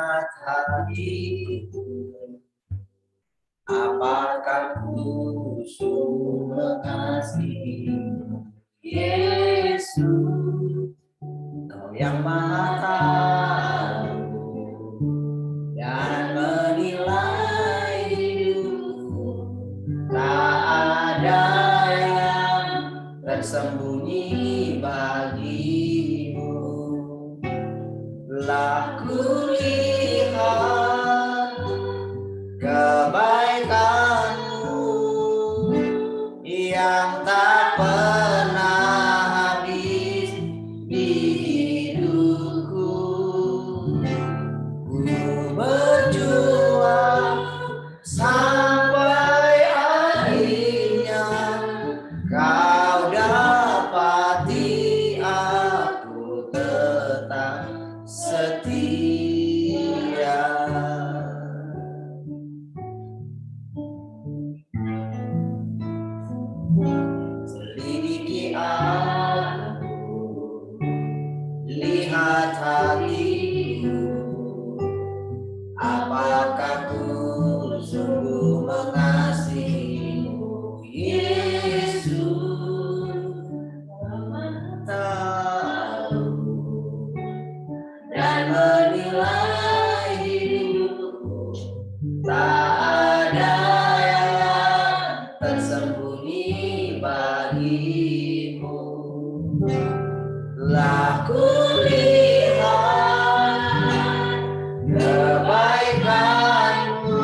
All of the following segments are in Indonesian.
lihat hatiku, apakah ku sungguh mengasihimu, Yesus, Kau yang Maha Tahu dan menilai hidupku, tak ada yang tersembunyi bagimu. Telah kulihat kebaikanmu yang tak pernah habis di hidupku. Ku berjuang sampai akhirnya Kau dapati aku tetap setia. Selidiki aku, lihat hatiku, apakah ku sungguh mengasihimu, Yesus, tahu dan menilai hidupku, tak ada yang tersembunyi bagimu. Telah kulihat kebaikanmu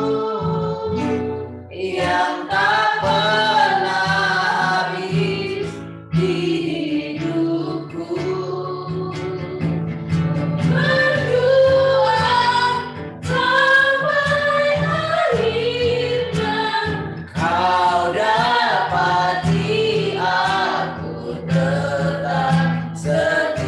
yang tak pernah habis di hidupku. Berjuang sampai akhirnya Kau dapati aku tetap setia.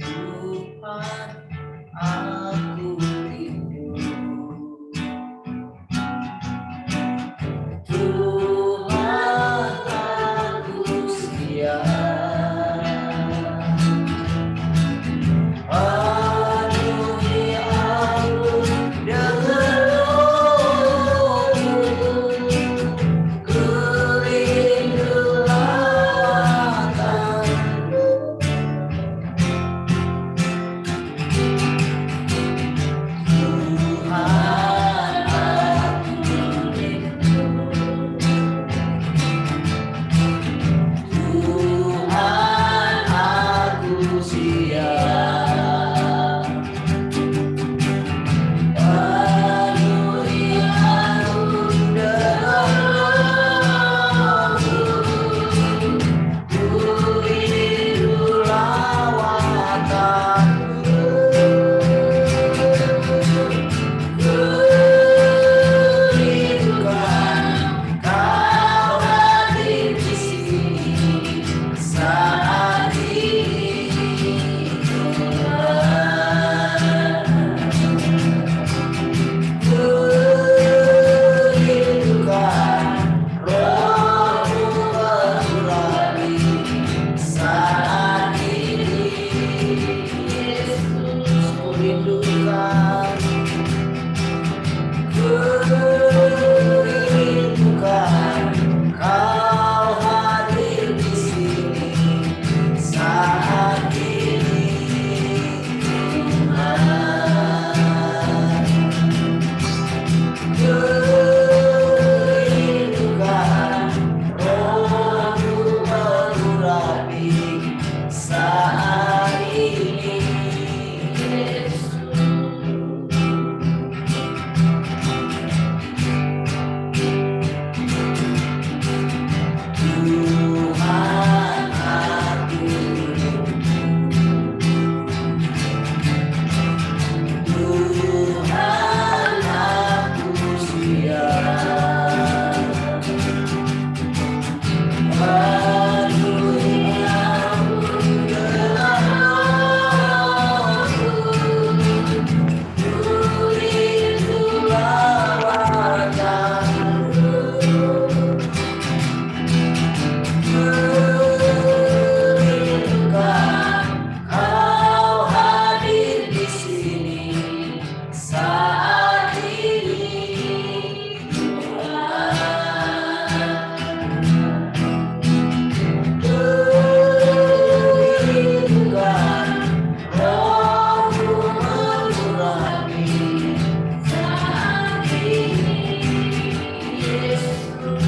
Tuhan, aku rindu. Tuhan, aku siap. Penuhi aku dengan roh-Mu, ku rindu lawatan-Mu. Tuhan, aku rindu. Tuhan, aku siap. Penuhi aku dengan roh-Mu, ku rindu lawatan-Mu. Ku rindukan Kau hadir di sini saat ini, Tuhan. Ku rindukan Roh-Mu bergurami saat ini, Yesus. Ku rindukan, ku rindukan Kau hadir di sini saat ini, Tuhan. Ku rindukan Roh-Mu bergurami saat ini, Yesus. Tuhan, aku rindu. Tuhan, aku siap. Penuhi aku dengan roh-Mu, ku rindu lawatan-Mu. Ku rindukan Kau hadir di sini saat ini, Tuhan. Ku rindukan Roh-Mu bergurami saat ini, Yesus.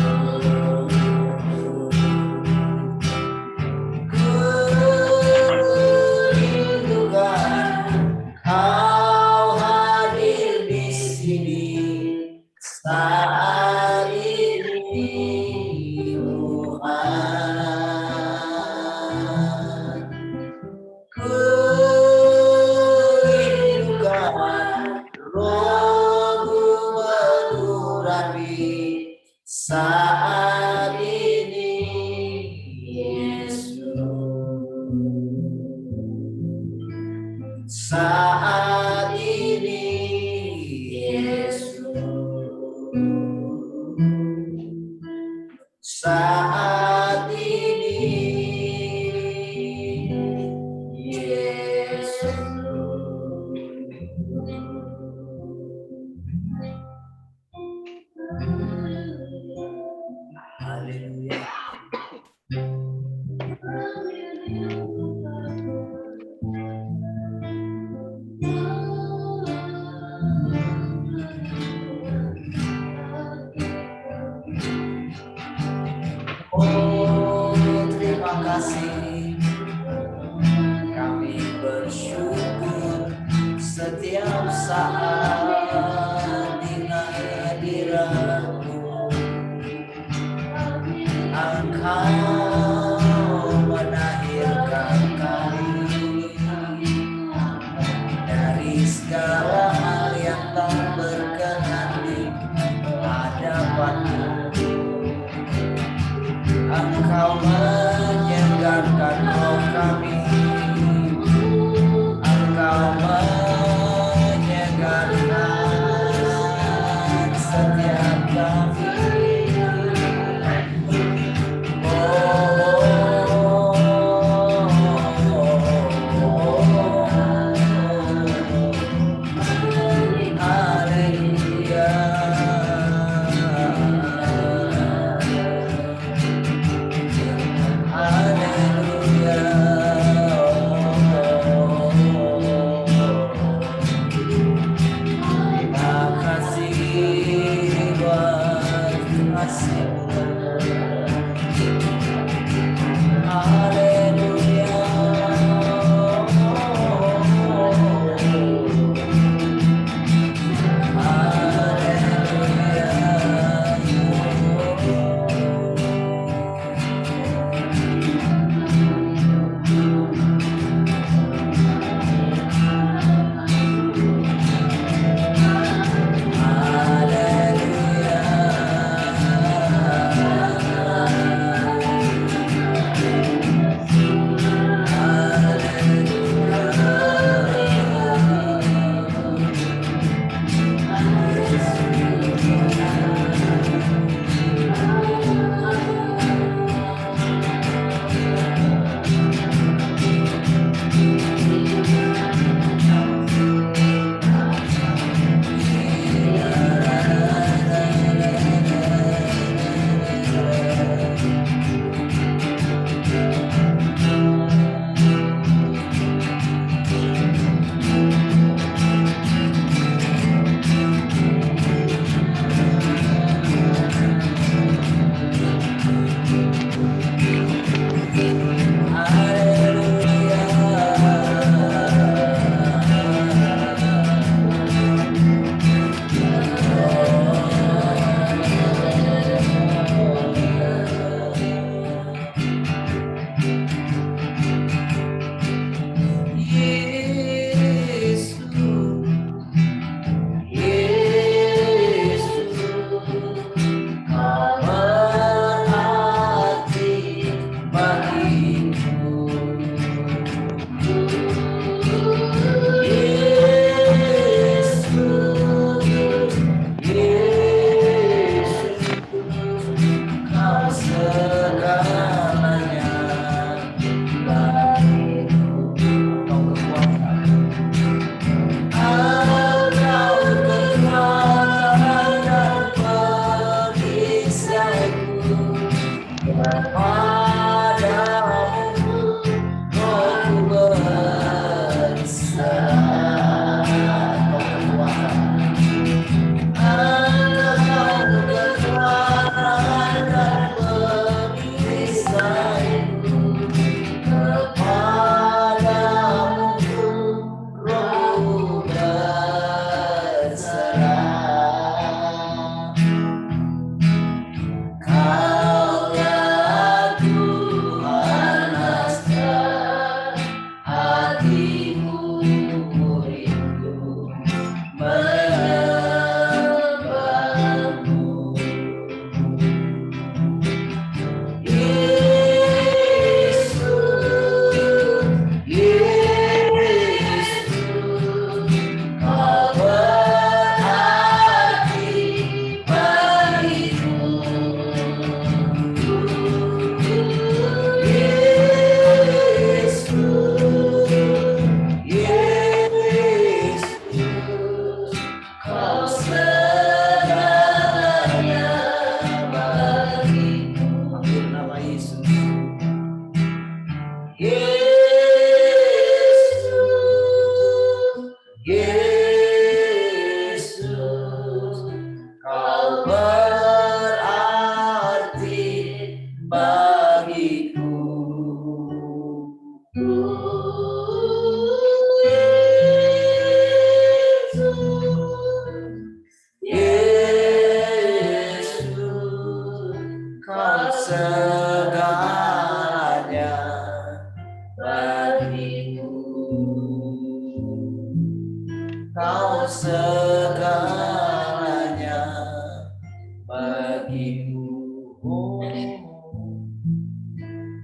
Ku rindukan Kau hadir di sini saat ini, Tuhan. Ku rindukan Roh-Mu bergurami saat ini, Yesus. Saat ini, Yesus. Saat ini, Yesus. Haleluya. Oh, terima kasih. Kami bersyukur setiap saat di hadirat-Mu. Engkau menahirkan kami dari segala hal yang tak berkenan di hadapan-Mu. Engkau menyegarkan roh kami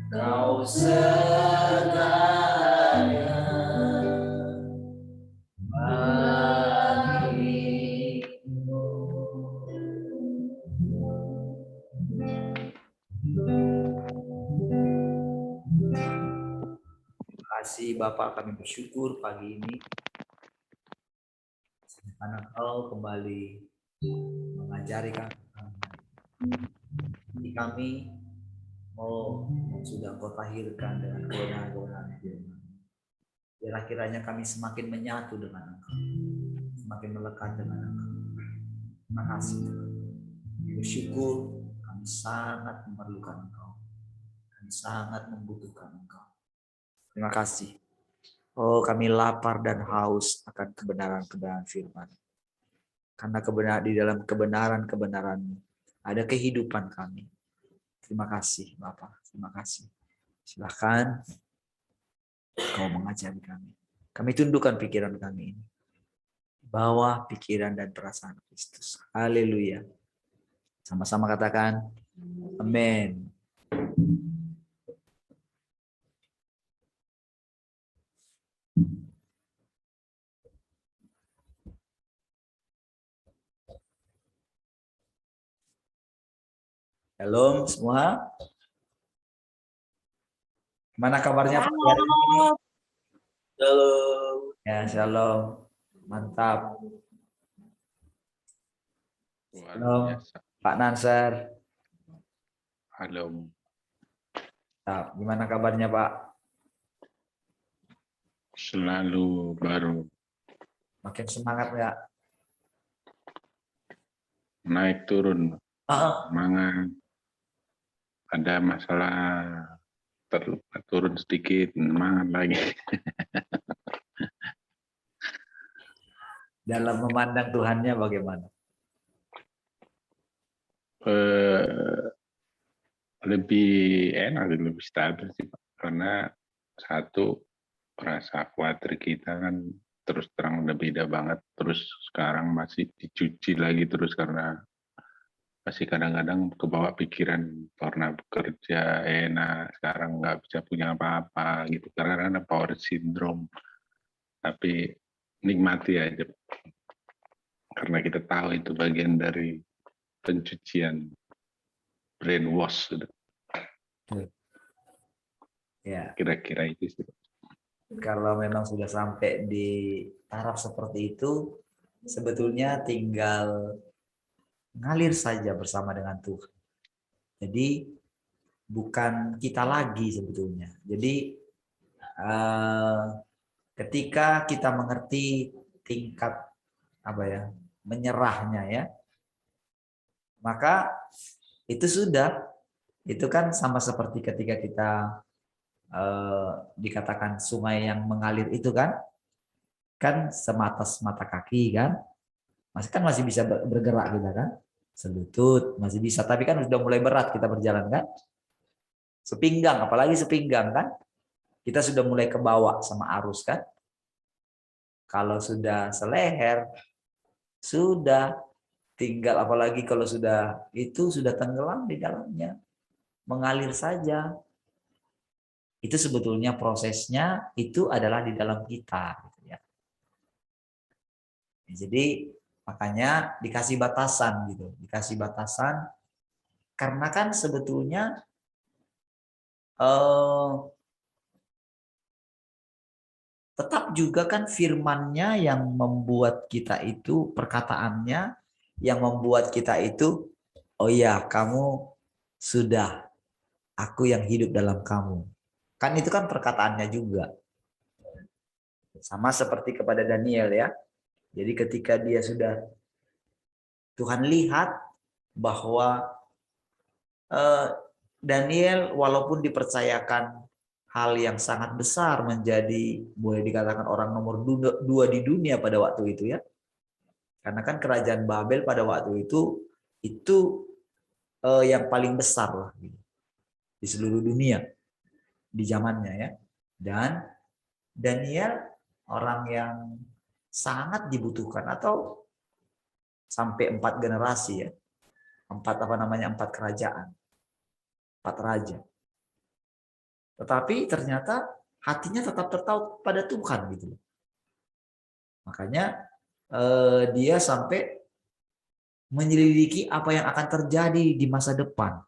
Kau segalanya bagimu. Terima kasih Bapak, kami bersyukur pagi ini karena Kau kembali mengajari kami yang sudah Kau lahirkan dengan kewenangan-kewenangan firman. Biarlah kiranya kami semakin menyatu dengan Engkau, semakin melekat dengan Engkau. Terima kasih. Bersyukur kami sangat memerlukan Engkau, kami sangat membutuhkan Engkau. Terima kasih. Oh, kami lapar dan haus akan kebenaran-kebenaran firman. Karena di dalam kebenaran-kebenaran-Mu ada kehidupan kami. Terima kasih Bapak, terima kasih. Silakan Kau mengajari kami. Kami tundukkan pikiran kami ini. Bawa pikiran dan perasaan Kristus. Haleluya. Sama-sama katakan amin. Shalom semua. Gimana kabarnya Pak? Shalom. Ya, shalom. Mantap. Shalom. Pak Nansar. Halo. Nah, gimana kabarnya Pak? Selalu baru. Makin semangat ya? Naik turun. Semangat. Ada masalah turun sedikit, semangat lagi. Dalam memandang Tuhannya bagaimana? Lebih enak, lebih stabil sih Pak. Karena satu, rasa khawatir kita kan terus terang udah beda banget. Terus sekarang masih dicuci lagi terus karena masih kadang-kadang kebawa pikiran pernah bekerja enak, sekarang nggak bisa punya apa-apa gitu. Karena ada power syndrome. Tapi nikmati aja. Karena kita tahu itu bagian dari pencucian brainwash. Ya. Kira-kira itu sih. Kalau memang sudah sampai di taraf seperti itu, sebetulnya tinggal ngalir saja bersama dengan Tuhan. Jadi bukan kita lagi sebetulnya. Jadi ketika kita mengerti tingkat menyerahnya ya, maka itu sudah, itu kan sama seperti ketika kita dikatakan sungai yang mengalir itu kan semata kaki kan, masih bisa bergerak kita kan, selutut masih bisa, tapi kan sudah mulai berat kita berjalan kan, sepinggang, apalagi sepinggang kan, kita sudah mulai ke bawah sama arus kan. Kalau sudah seleher, sudah tinggal, apalagi kalau sudah itu sudah tenggelam di dalamnya, mengalir saja. Itu sebetulnya prosesnya itu adalah di dalam kita. Gitu ya. Jadi makanya dikasih batasan gitu, dikasih batasan karena kan sebetulnya tetap juga kan firman-Nya yang membuat kita itu, perkataannya yang membuat kita itu, oh ya kamu sudah, aku yang hidup dalam kamu. Kan itu kan perkataannya juga. Sama seperti kepada Daniel ya. Jadi ketika dia sudah, Tuhan lihat bahwa Daniel walaupun dipercayakan hal yang sangat besar, menjadi boleh dikatakan orang nomor 2 di dunia pada waktu itu ya. Karena kan kerajaan Babel pada waktu itu yang paling besar lah di seluruh dunia di zamannya ya. Dan Daniel orang yang sangat dibutuhkan, atau sampai 4 generasi ya. 4 kerajaan. 4 raja. Tetapi ternyata hatinya tetap tertaut pada Tuhan gitu. Makanya dia sampai menyelidiki apa yang akan terjadi di masa depan.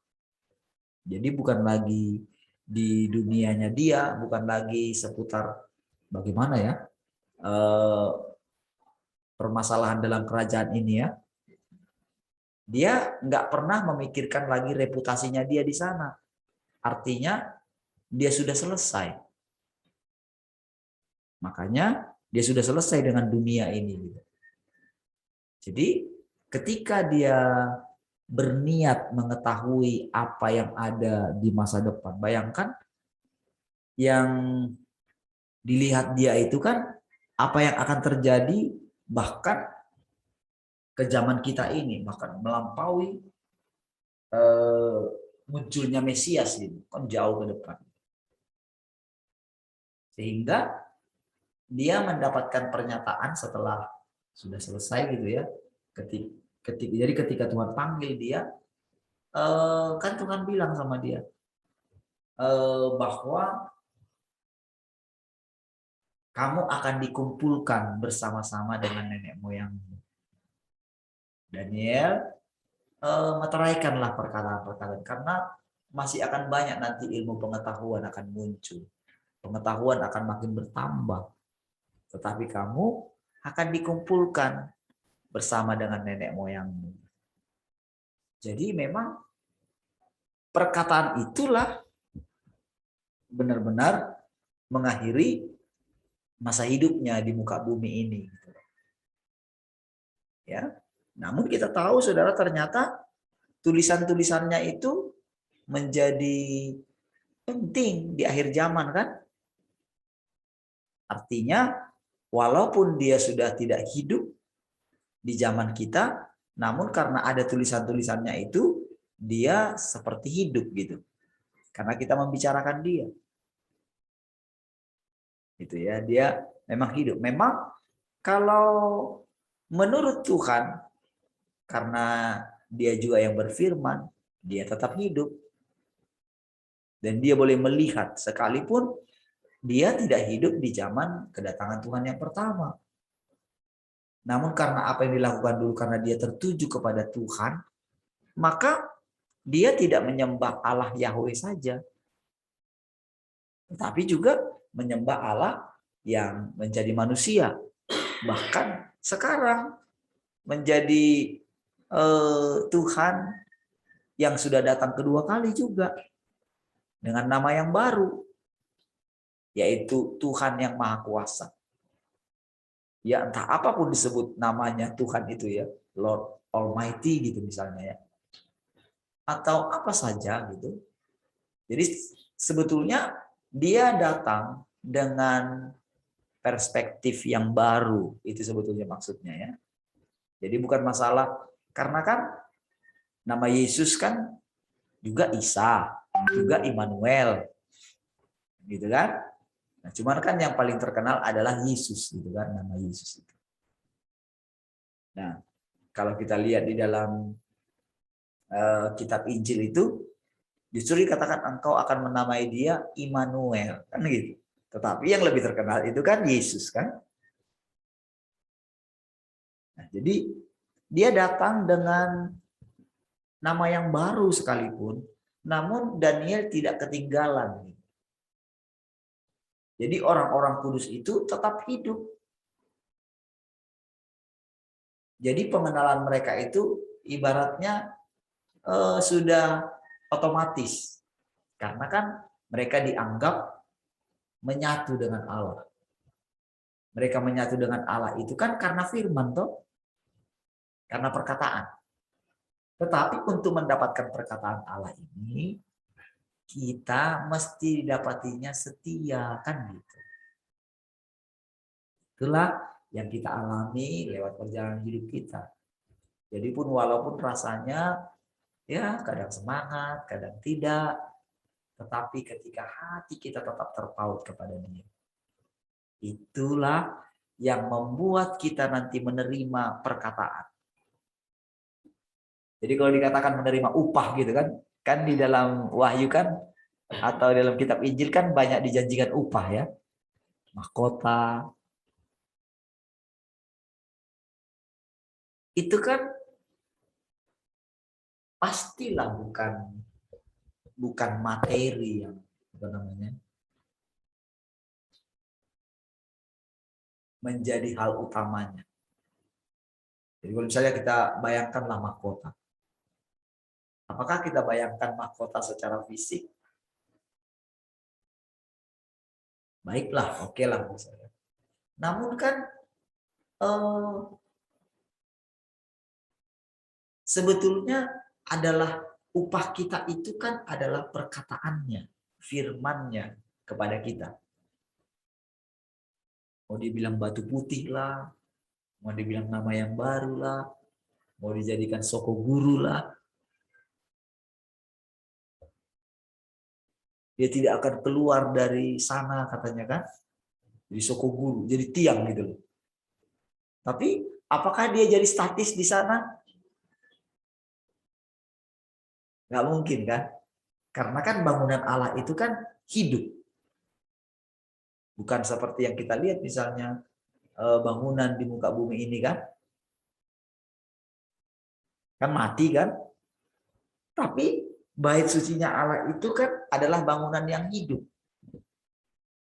Jadi bukan lagi di dunianya dia, bukan lagi seputar bagaimana ya permasalahan dalam kerajaan ini ya. Dia nggak pernah memikirkan lagi reputasinya dia di sana. Artinya dia sudah selesai. Makanya dia sudah selesai dengan dunia ini. Jadi ketika dia berniat mengetahui apa yang ada di masa depan, bayangkan yang dilihat dia itu kan apa yang akan terjadi bahkan ke zaman kita ini, bahkan melampaui munculnya Mesias gitu, kan jauh ke depan. Sehingga dia mendapatkan pernyataan setelah sudah selesai gitu ya. Jadi ketika Tuhan panggil dia, kan Tuhan bilang sama dia bahwa kamu akan dikumpulkan bersama-sama dengan nenek moyangmu. Daniel meteraikanlah perkataan-perkataan karena masih akan banyak nanti ilmu pengetahuan akan muncul. Pengetahuan akan makin bertambah. Tetapi kamu akan dikumpulkan bersama dengan nenek moyangmu. Jadi memang perkataan itulah benar-benar mengakhiri masa hidupnya di muka bumi ini. Ya, namun kita tahu saudara ternyata tulisan-tulisannya itu menjadi penting di akhir zaman kan? Artinya walaupun dia sudah tidak hidup di zaman kita, namun karena ada tulisan-tulisannya itu dia seperti hidup gitu. Karena kita membicarakan dia. Gitu ya, dia memang hidup. Memang kalau menurut Tuhan karena dia juga yang berfirman, dia tetap hidup. Dan dia boleh melihat sekalipun dia tidak hidup di zaman kedatangan Tuhan yang pertama. Namun karena apa yang dilakukan dulu karena dia tertuju kepada Tuhan, maka dia tidak menyembah Allah Yahweh saja. Tetapi juga menyembah Allah yang menjadi manusia. Bahkan sekarang menjadi Tuhan yang sudah datang kedua kali juga. Dengan nama yang baru. Yaitu Tuhan yang Maha Kuasa. Ya entah apapun disebut namanya Tuhan itu ya. Lord Almighty gitu misalnya ya. Atau apa saja gitu. Jadi sebetulnya dia datang dengan perspektif yang baru. Itu sebetulnya maksudnya ya. Jadi bukan masalah. Karena kan nama Yesus kan juga Isa. Juga Immanuel. Gitu kan. Nah, cuman kan yang paling terkenal adalah Yesus gitu kan, nama Yesus itu. Nah, kalau kita lihat di dalam kitab Injil itu justru dikatakan engkau akan menamai dia Immanuel, kan gitu. Tetapi yang lebih terkenal itu kan Yesus kan. Nah, jadi dia datang dengan nama yang baru sekalipun, namun Daniel tidak ketinggalan. Jadi orang-orang kudus itu tetap hidup. Jadi pengenalan mereka itu ibaratnya sudah otomatis. Karena kan mereka dianggap menyatu dengan Allah. Mereka menyatu dengan Allah itu kan karena firman toh. Karena perkataan. Tetapi untuk mendapatkan perkataan Allah ini kita mesti didapatinya setia kan gitu. Itulah yang kita alami lewat perjalanan hidup kita. Jadi pun walaupun rasanya ya kadang semangat, kadang tidak, tetapi ketika hati kita tetap terpaut kepada Dia, itulah yang membuat kita nanti menerima perkataan. Jadi kalau dikatakan menerima upah gitu kan di dalam Wahyu kan Atau dalam kitab Injil kan banyak dijanjikan upah ya. Mahkota. Itu kan pastilah bukan materi yang apa namanya menjadi hal utamanya. Jadi kalau misalnya kita bayangkanlah mahkota. Apakah kita bayangkan mahkota secara fisik? Baiklah, oke lah misalnya. Namun kan sebetulnya adalah upah kita itu kan adalah perkataannya, firmannya kepada kita. Mau dibilang batu putih lah, mau dibilang nama yang baru lah, mau dijadikan soko guru lah. Dia tidak akan keluar dari sana katanya kan. Jadi soko guru, jadi tiang gitu loh. Tapi apakah dia jadi statis di sana? Nggak mungkin kan? Karena kan bangunan Allah itu kan hidup. Bukan seperti yang kita lihat misalnya bangunan di muka bumi ini kan. Kan mati kan? Tapi bait sucinya Allah itu kan adalah bangunan yang hidup.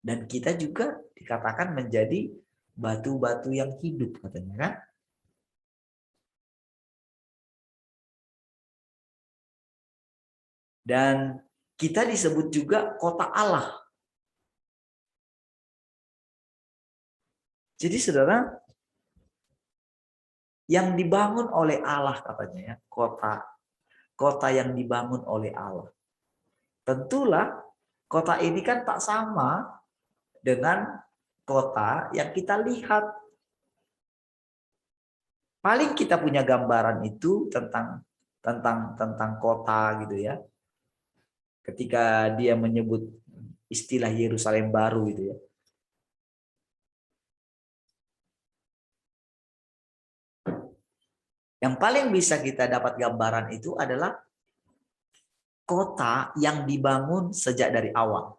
Dan kita juga dikatakan menjadi batu-batu yang hidup katanya kan. Dan kita disebut juga kota Allah. Jadi saudara, yang dibangun oleh Allah katanya ya, kota yang dibangun oleh Allah. Tentulah kota ini kan tak sama dengan kota yang kita lihat. Paling kita punya gambaran itu tentang kota gitu ya. Ketika dia menyebut istilah Yerusalem baru gitu ya. Yang paling bisa kita dapat gambaran itu adalah kota yang dibangun sejak dari awal.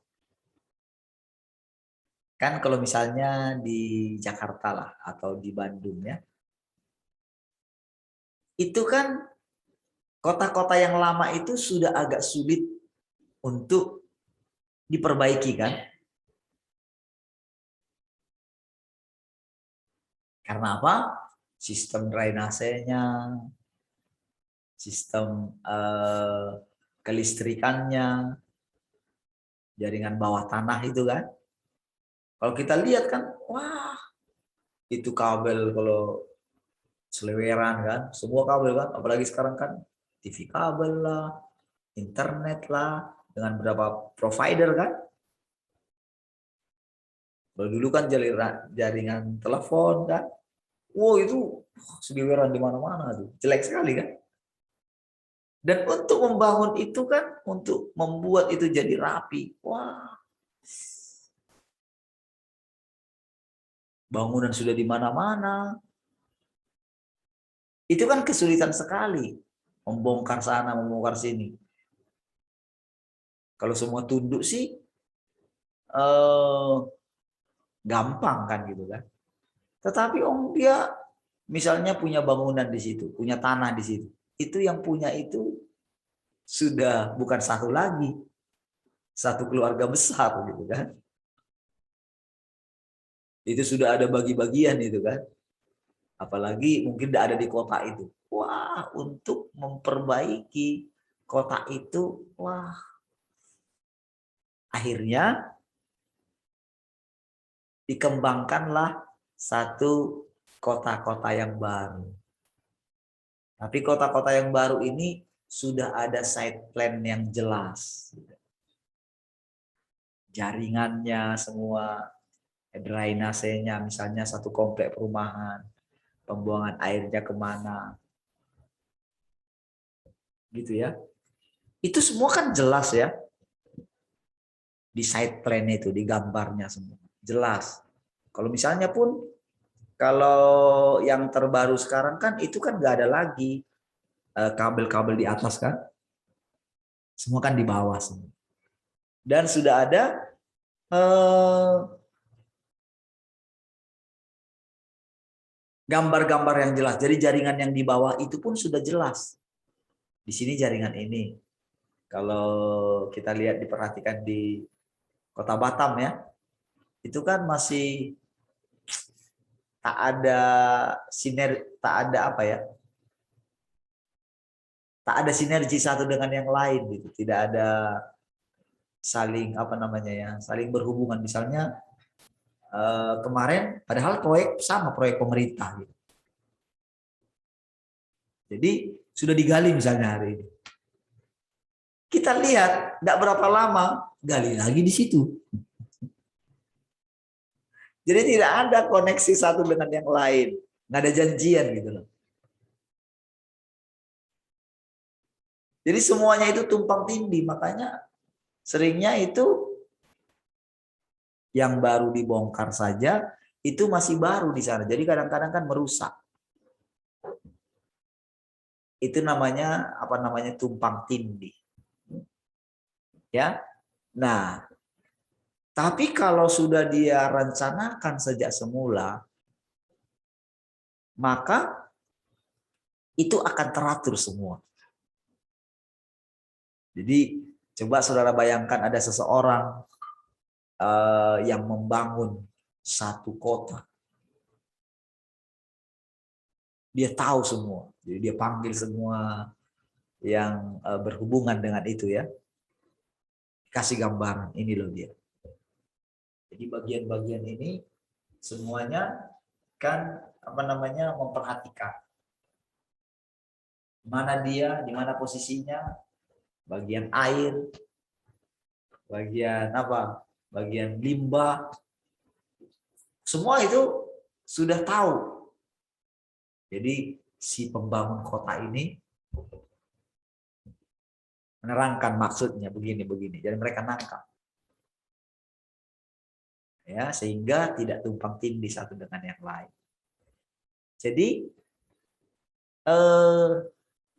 Kan kalau misalnya di Jakarta lah atau di Bandung ya. Itu kan kota-kota yang lama itu sudah agak sulit untuk diperbaiki kan. Karena apa? Sistem drainasenya, sistem kelistrikannya, jaringan bawah tanah itu kan. Kalau kita lihat kan, wah itu kabel kalau seleweran kan, semua kabel kan, apalagi sekarang kan TV kabel lah, internet lah, dengan berapa provider kan. Kalau dulu kan jaringan telepon kan, wow itu seliweran di mana-mana tuh, jelek sekali kan. Dan untuk membangun itu kan, untuk membuat itu jadi rapi, wah bangunan sudah di mana-mana. Itu kan kesulitan sekali membongkar sana, membongkar sini. Kalau semua tunduk sih gampang kan gitu kan. Tetapi dia misalnya punya bangunan di situ, punya tanah di situ. Itu yang punya itu sudah bukan satu lagi, satu keluarga besar gitu kan. Itu sudah ada bagi-bagian itu kan. Apalagi mungkin tidak ada di kota itu. Wah, untuk memperbaiki kota itu, wah. Akhirnya dikembangkanlah satu kota-kota yang baru. Tapi kota-kota yang baru ini sudah ada site plan yang jelas. Jaringannya semua, drainasenya, misalnya satu komplek perumahan, pembuangan airnya kemana. Gitu ya. Itu semua kan jelas ya. Di site plan itu, di gambarnya semua. Jelas. Kalau misalnya pun, kalau yang terbaru sekarang kan itu kan nggak ada lagi kabel-kabel di atas kan. Semua kan di bawah semua. Dan sudah ada gambar-gambar yang jelas. Jadi jaringan yang di bawah itu pun sudah jelas. Di sini jaringan ini. Kalau kita lihat diperhatikan di Kota Batam ya, itu kan masih tak ada tak ada apa ya? Tak ada sinergi satu dengan yang lain gitu. Tidak ada saling apa namanya ya, saling berhubungan. Misalnya kemarin padahal proyek pemerintah gitu. Jadi sudah digali misalnya hari ini. Kita lihat tidak berapa lama gali lagi di situ. Jadi tidak ada koneksi satu dengan yang lain, nggak ada janjian gitu loh. Jadi semuanya itu tumpang tindih, makanya seringnya itu yang baru dibongkar saja itu masih baru di sana. Jadi kadang-kadang kan merusak. Itu namanya apa namanya tumpang tindih. Ya. Nah, tapi kalau sudah dia rencanakan sejak semula, maka itu akan teratur semua. Jadi coba saudara bayangkan ada seseorang yang membangun satu kota. Dia tahu semua. Jadi dia panggil semua yang berhubungan dengan itu ya. Kasih gambaran, ini loh dia. Jadi bagian-bagian ini semuanya kan apa namanya memperhatikan mana dia, di mana posisinya, bagian air, bagian apa, bagian limbah, semua itu sudah tahu. Jadi si pembangun kota ini menerangkan maksudnya begini. Jadi mereka nangkap. Ya, sehingga tidak tumpang tindih satu dengan yang lain. Jadi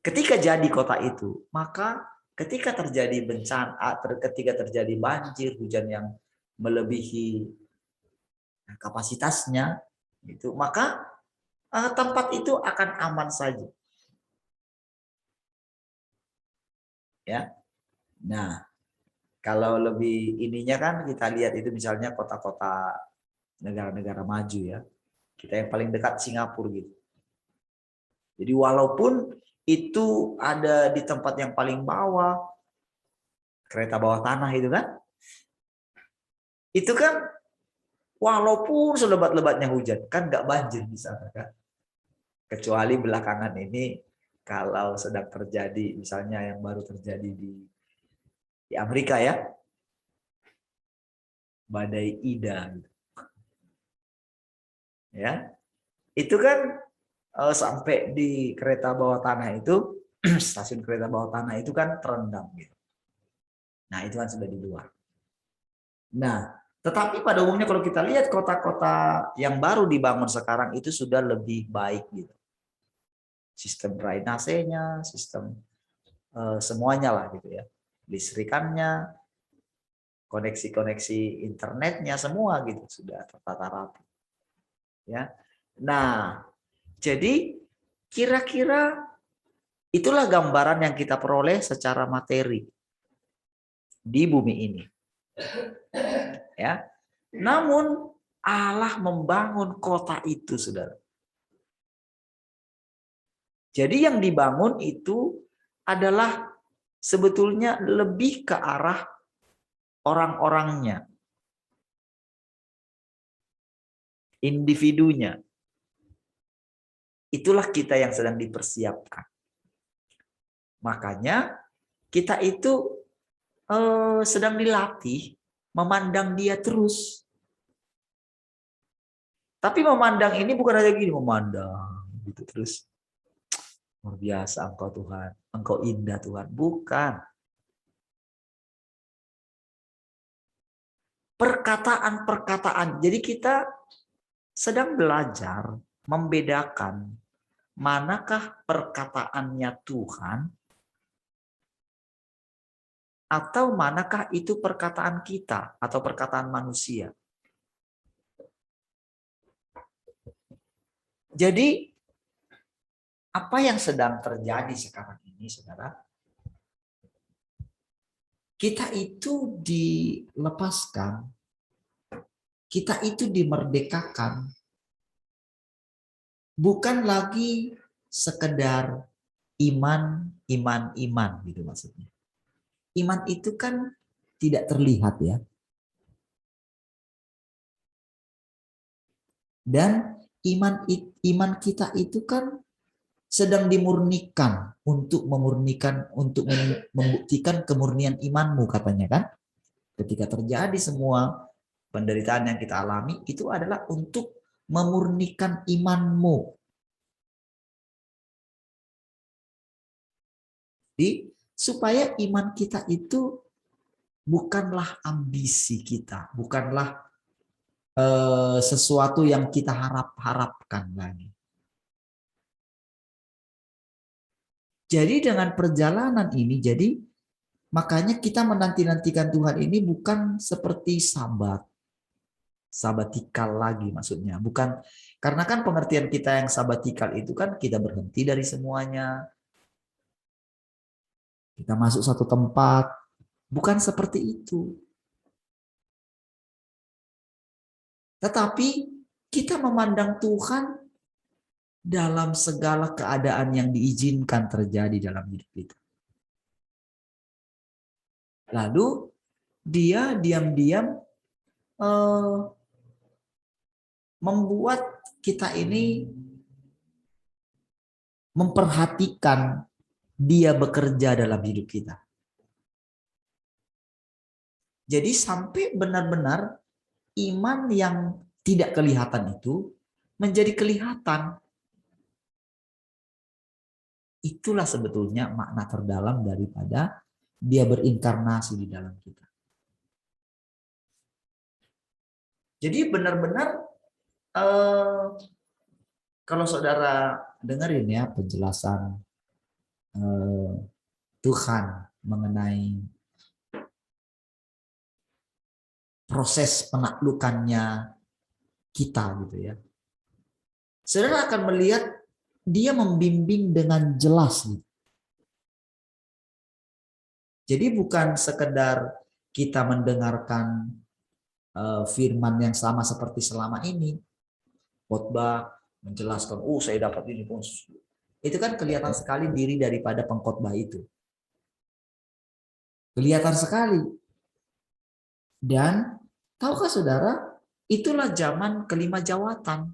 ketika jadi kota itu, maka ketika terjadi bencana, ketika terjadi banjir, hujan yang melebihi kapasitasnya, itu maka tempat itu akan aman saja. Ya, nah kalau lebih ininya kan kita lihat itu misalnya kota-kota negara-negara maju ya, kita yang paling dekat Singapura gitu. Jadi walaupun itu ada di tempat yang paling bawah, kereta bawah tanah itu kan walaupun selebat-lebatnya hujan, kan nggak banjir di sana kan. Kecuali belakangan ini kalau sedang terjadi, misalnya yang baru terjadi di Amerika ya, badai Ida, gitu. Ya, itu kan sampai di kereta bawah tanah itu, stasiun kereta bawah tanah itu kan terendam gitu. Nah itu kan sudah di luar. Nah, tetapi pada umumnya kalau kita lihat kota-kota yang baru dibangun sekarang itu sudah lebih baik gitu. Sistem drainasenya, sistem semuanya lah gitu ya. Listrikannya, koneksi-koneksi internetnya semua gitu sudah tertata rapi. Ya. Nah, jadi kira-kira itulah gambaran yang kita peroleh secara materi di bumi ini. Ya. Namun Allah membangun kota itu, Saudara. Jadi yang dibangun itu adalah sebetulnya lebih ke arah orang-orangnya, individunya. Itulah kita yang sedang dipersiapkan. Makanya kita itu sedang dilatih memandang dia terus. Tapi memandang ini bukan hanya gini, memandang gitu terus. Luar biasa Engkau Tuhan, Engkau indah Tuhan. Bukan. Perkataan-perkataan. Jadi kita sedang belajar membedakan manakah perkataannya Tuhan atau manakah itu perkataan kita atau perkataan manusia. Jadi apa yang sedang terjadi sekarang ini, saudara? Kita itu dilepaskan, kita itu dimerdekakan, bukan lagi sekedar iman gitu maksudnya. Iman itu kan tidak terlihat ya. Dan iman kita itu kan sedang dimurnikan untuk membuktikan kemurnian imanmu katanya kan. Ketika terjadi semua penderitaan yang kita alami itu adalah untuk memurnikan imanmu. Jadi supaya iman kita itu bukanlah ambisi kita, bukanlah sesuatu yang kita harapkan lagi. Jadi dengan perjalanan ini, jadi makanya kita menanti-nantikan Tuhan ini bukan seperti sabatikal lagi maksudnya. Bukan, karena kan pengertian kita yang sabatikal itu kan kita berhenti dari semuanya. Kita masuk satu tempat, bukan seperti itu. Tetapi kita memandang Tuhan dalam segala keadaan yang diizinkan terjadi dalam hidup kita. Lalu dia diam-diam membuat kita ini memperhatikan dia bekerja dalam hidup kita. Jadi sampai benar-benar iman yang tidak kelihatan itu menjadi kelihatan. Itulah sebetulnya makna terdalam daripada dia berinkarnasi di dalam kita. Jadi benar-benar kalau saudara dengerin ya penjelasan Tuhan mengenai proses penaklukannya kita gitu ya. Saudara akan melihat dia membimbing dengan jelas. Jadi bukan sekedar kita mendengarkan firman yang sama seperti selama ini. Khotbah menjelaskan, saya dapat ini pun. Itu kan kelihatan sekali diri daripada pengkhotbah itu. Kelihatan sekali. Dan tahukah saudara, itulah zaman kelima jawatan.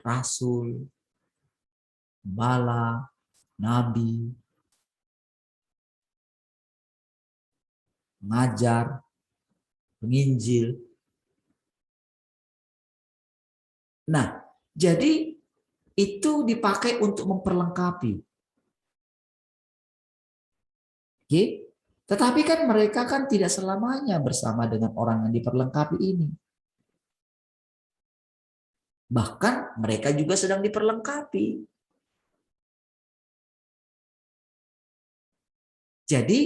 Rasul, Bala, Nabi, mengajar, penginjil. Nah, jadi itu dipakai untuk memperlengkapi. Oke? Tetapi kan mereka kan tidak selamanya bersama dengan orang yang diperlengkapi ini. Bahkan mereka juga sedang diperlengkapi. Jadi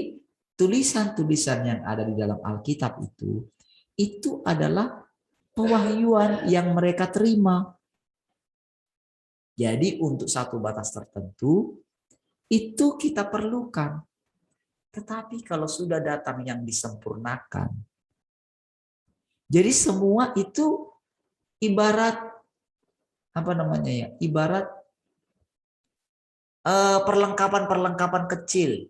tulisan-tulisan yang ada di dalam Alkitab itu adalah pewahyuan yang mereka terima. Jadi untuk satu batas tertentu itu kita perlukan. Tetapi kalau sudah datang yang disempurnakan, jadi semua itu ibarat ibarat perlengkapan kecil.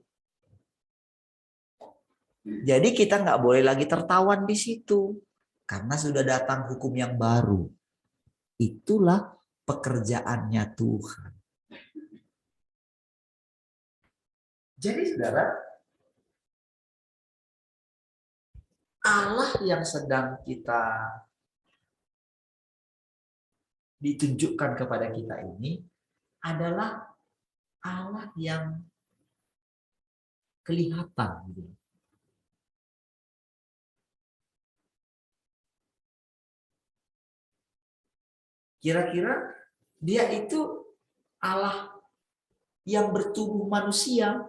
Jadi kita nggak boleh lagi tertawan di situ karena sudah datang hukum yang baru. Itulah pekerjaannya Tuhan. Jadi saudara, Allah yang sedang kita ditunjukkan kepada kita ini adalah Allah yang kelihatan. Kira-kira dia itu Allah yang bertubuh manusia.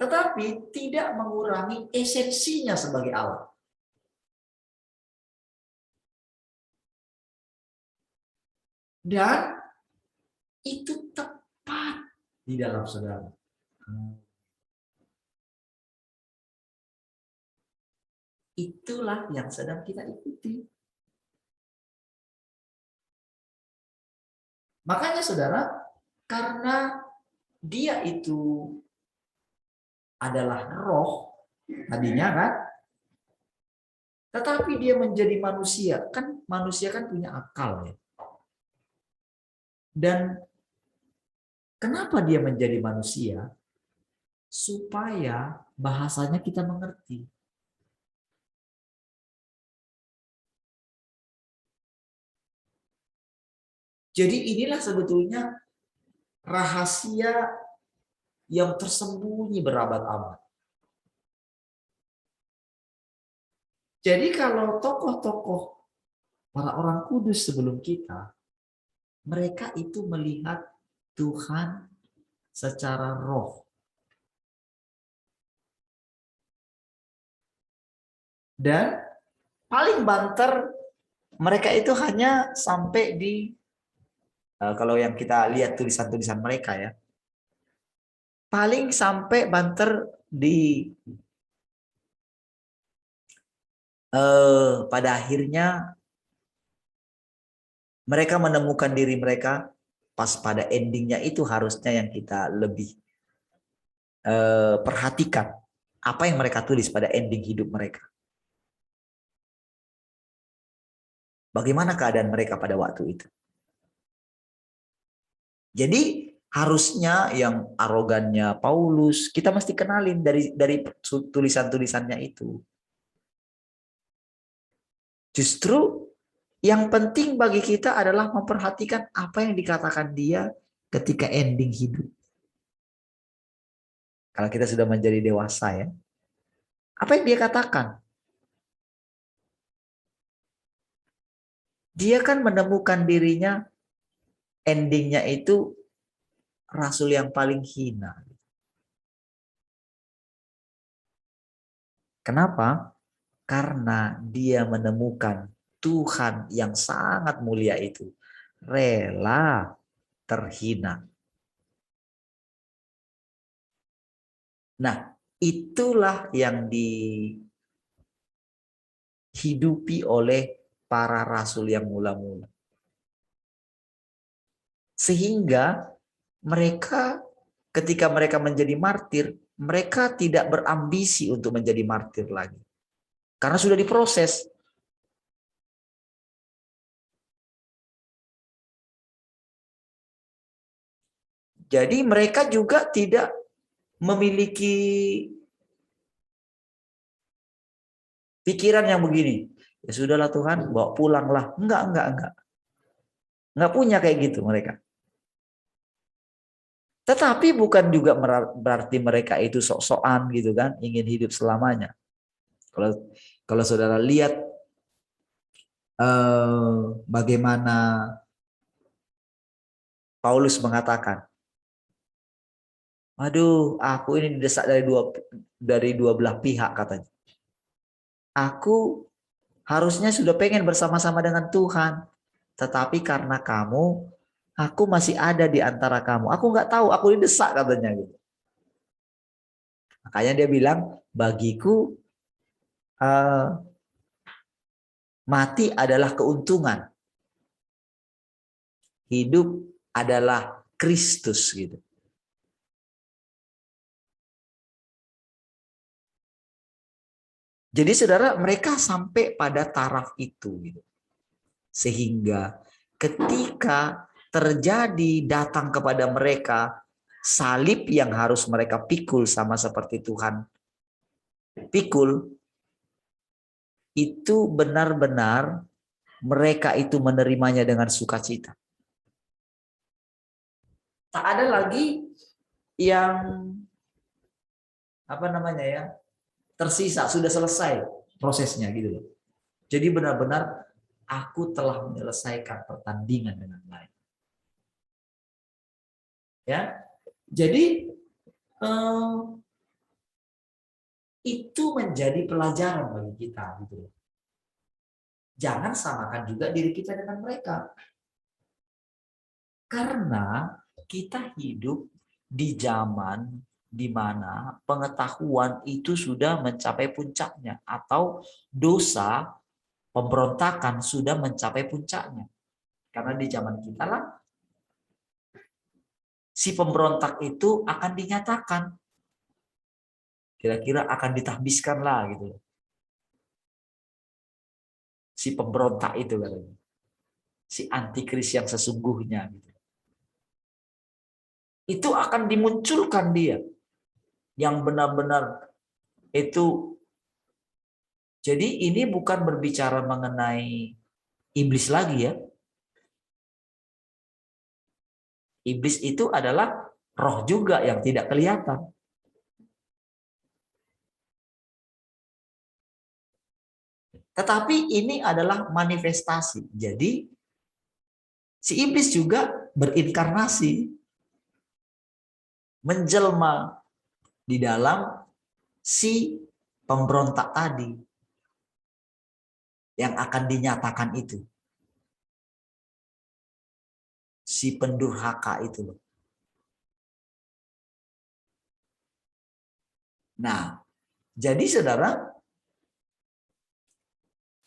tetapi tidak mengurangi esensinya sebagai Allah. Dan itu tepat di dalam saudara. Itulah yang sedang kita ikuti. Makanya saudara, karena dia itu adalah roh tadinya kan, tetapi dia menjadi manusia. Kan manusia kan punya akal ya. Dan kenapa dia menjadi manusia? Supaya bahasanya kita mengerti. Jadi inilah sebetulnya rahasia yang tersembunyi berabad-abad. Jadi kalau tokoh-tokoh para orang kudus sebelum kita, mereka itu melihat Tuhan secara roh. Dan paling banter mereka itu hanya sampai di, kalau yang kita lihat tulisan-tulisan mereka ya, paling sampai banter di pada akhirnya mereka menemukan diri mereka pas pada endingnya itu harusnya yang kita lebih perhatikan apa yang mereka tulis pada ending hidup mereka. Bagaimana keadaan mereka pada waktu itu? Jadi harusnya yang arogannya Paulus kita mesti kenalin dari tulisan-tulisannya itu. Justru yang penting bagi kita adalah memperhatikan apa yang dikatakan dia ketika ending hidup. Kalau kita sudah menjadi dewasa ya. Apa yang dia katakan? Dia kan menemukan dirinya endingnya itu rasul yang paling hina. Kenapa? Karena dia menemukan Tuhan yang sangat mulia itu rela terhina. Nah, itulah yang dihidupi oleh para rasul yang mula-mula. Sehingga mereka ketika mereka menjadi martir, mereka tidak berambisi untuk menjadi martir lagi. Karena sudah diproses. Jadi mereka juga tidak memiliki pikiran yang begini. Ya sudahlah Tuhan, bawa pulanglah. Enggak. Enggak punya kayak gitu mereka. Tetapi bukan juga berarti mereka itu sok-sokan gitu kan, ingin hidup selamanya. Kalau saudara lihat bagaimana Paulus mengatakan, aduh, aku ini didesak dari dua belah pihak katanya. Aku harusnya sudah pengen bersama-sama dengan Tuhan, tetapi karena kamu, aku masih ada di antara kamu. Aku nggak tahu, aku didesak katanya gitu. Makanya dia bilang, bagiku mati adalah keuntungan, hidup adalah Kristus gitu. Jadi saudara, mereka sampai pada taraf itu gitu. Sehingga ketika terjadi datang kepada mereka salib yang harus mereka pikul sama seperti Tuhan pikul, itu benar-benar mereka itu menerimanya dengan sukacita. Tak ada lagi yang tersisa, sudah selesai prosesnya gitu loh. Jadi benar-benar aku telah menyelesaikan pertandingan dengan baik. Ya, jadi Itu menjadi pelajaran bagi kita gitu. Jangan samakan juga diri kita dengan mereka. Karena kita hidup di zaman di mana pengetahuan itu sudah mencapai puncaknya atau dosa pemberontakan sudah mencapai puncaknya. Karena di zaman kita lah si pemberontak itu akan dinyatakan. Kira-kira akan ditahbiskan lah gitu. Si pemberontak itu katanya. Si antikris yang sesungguhnya gitu. Itu akan dimunculkan dia yang benar-benar itu. Jadi ini bukan berbicara mengenai iblis lagi ya. Iblis itu adalah roh juga yang tidak kelihatan. Tetapi ini adalah manifestasi. Jadi si iblis juga berinkarnasi, menjelma di dalam si pemberontak tadi yang akan dinyatakan itu. Si pendurhaka itu loh. Nah, jadi saudara,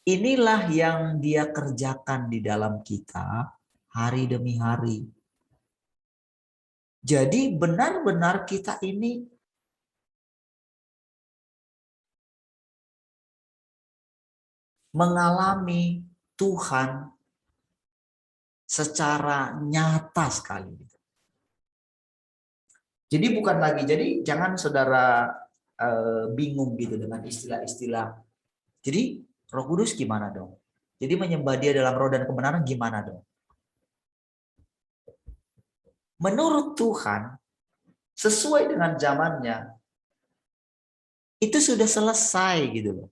inilah yang dia kerjakan di dalam kita hari demi hari. Jadi benar-benar kita ini mengalami Tuhan secara nyata sekali. Jadi bukan lagi, jadi jangan saudara bingung gitu dengan istilah-istilah. Jadi Roh Kudus gimana dong? Jadi menyembah Dia dalam roh dan kebenaran gimana dong? Menurut Tuhan, sesuai dengan zamannya, itu sudah selesai gitu loh.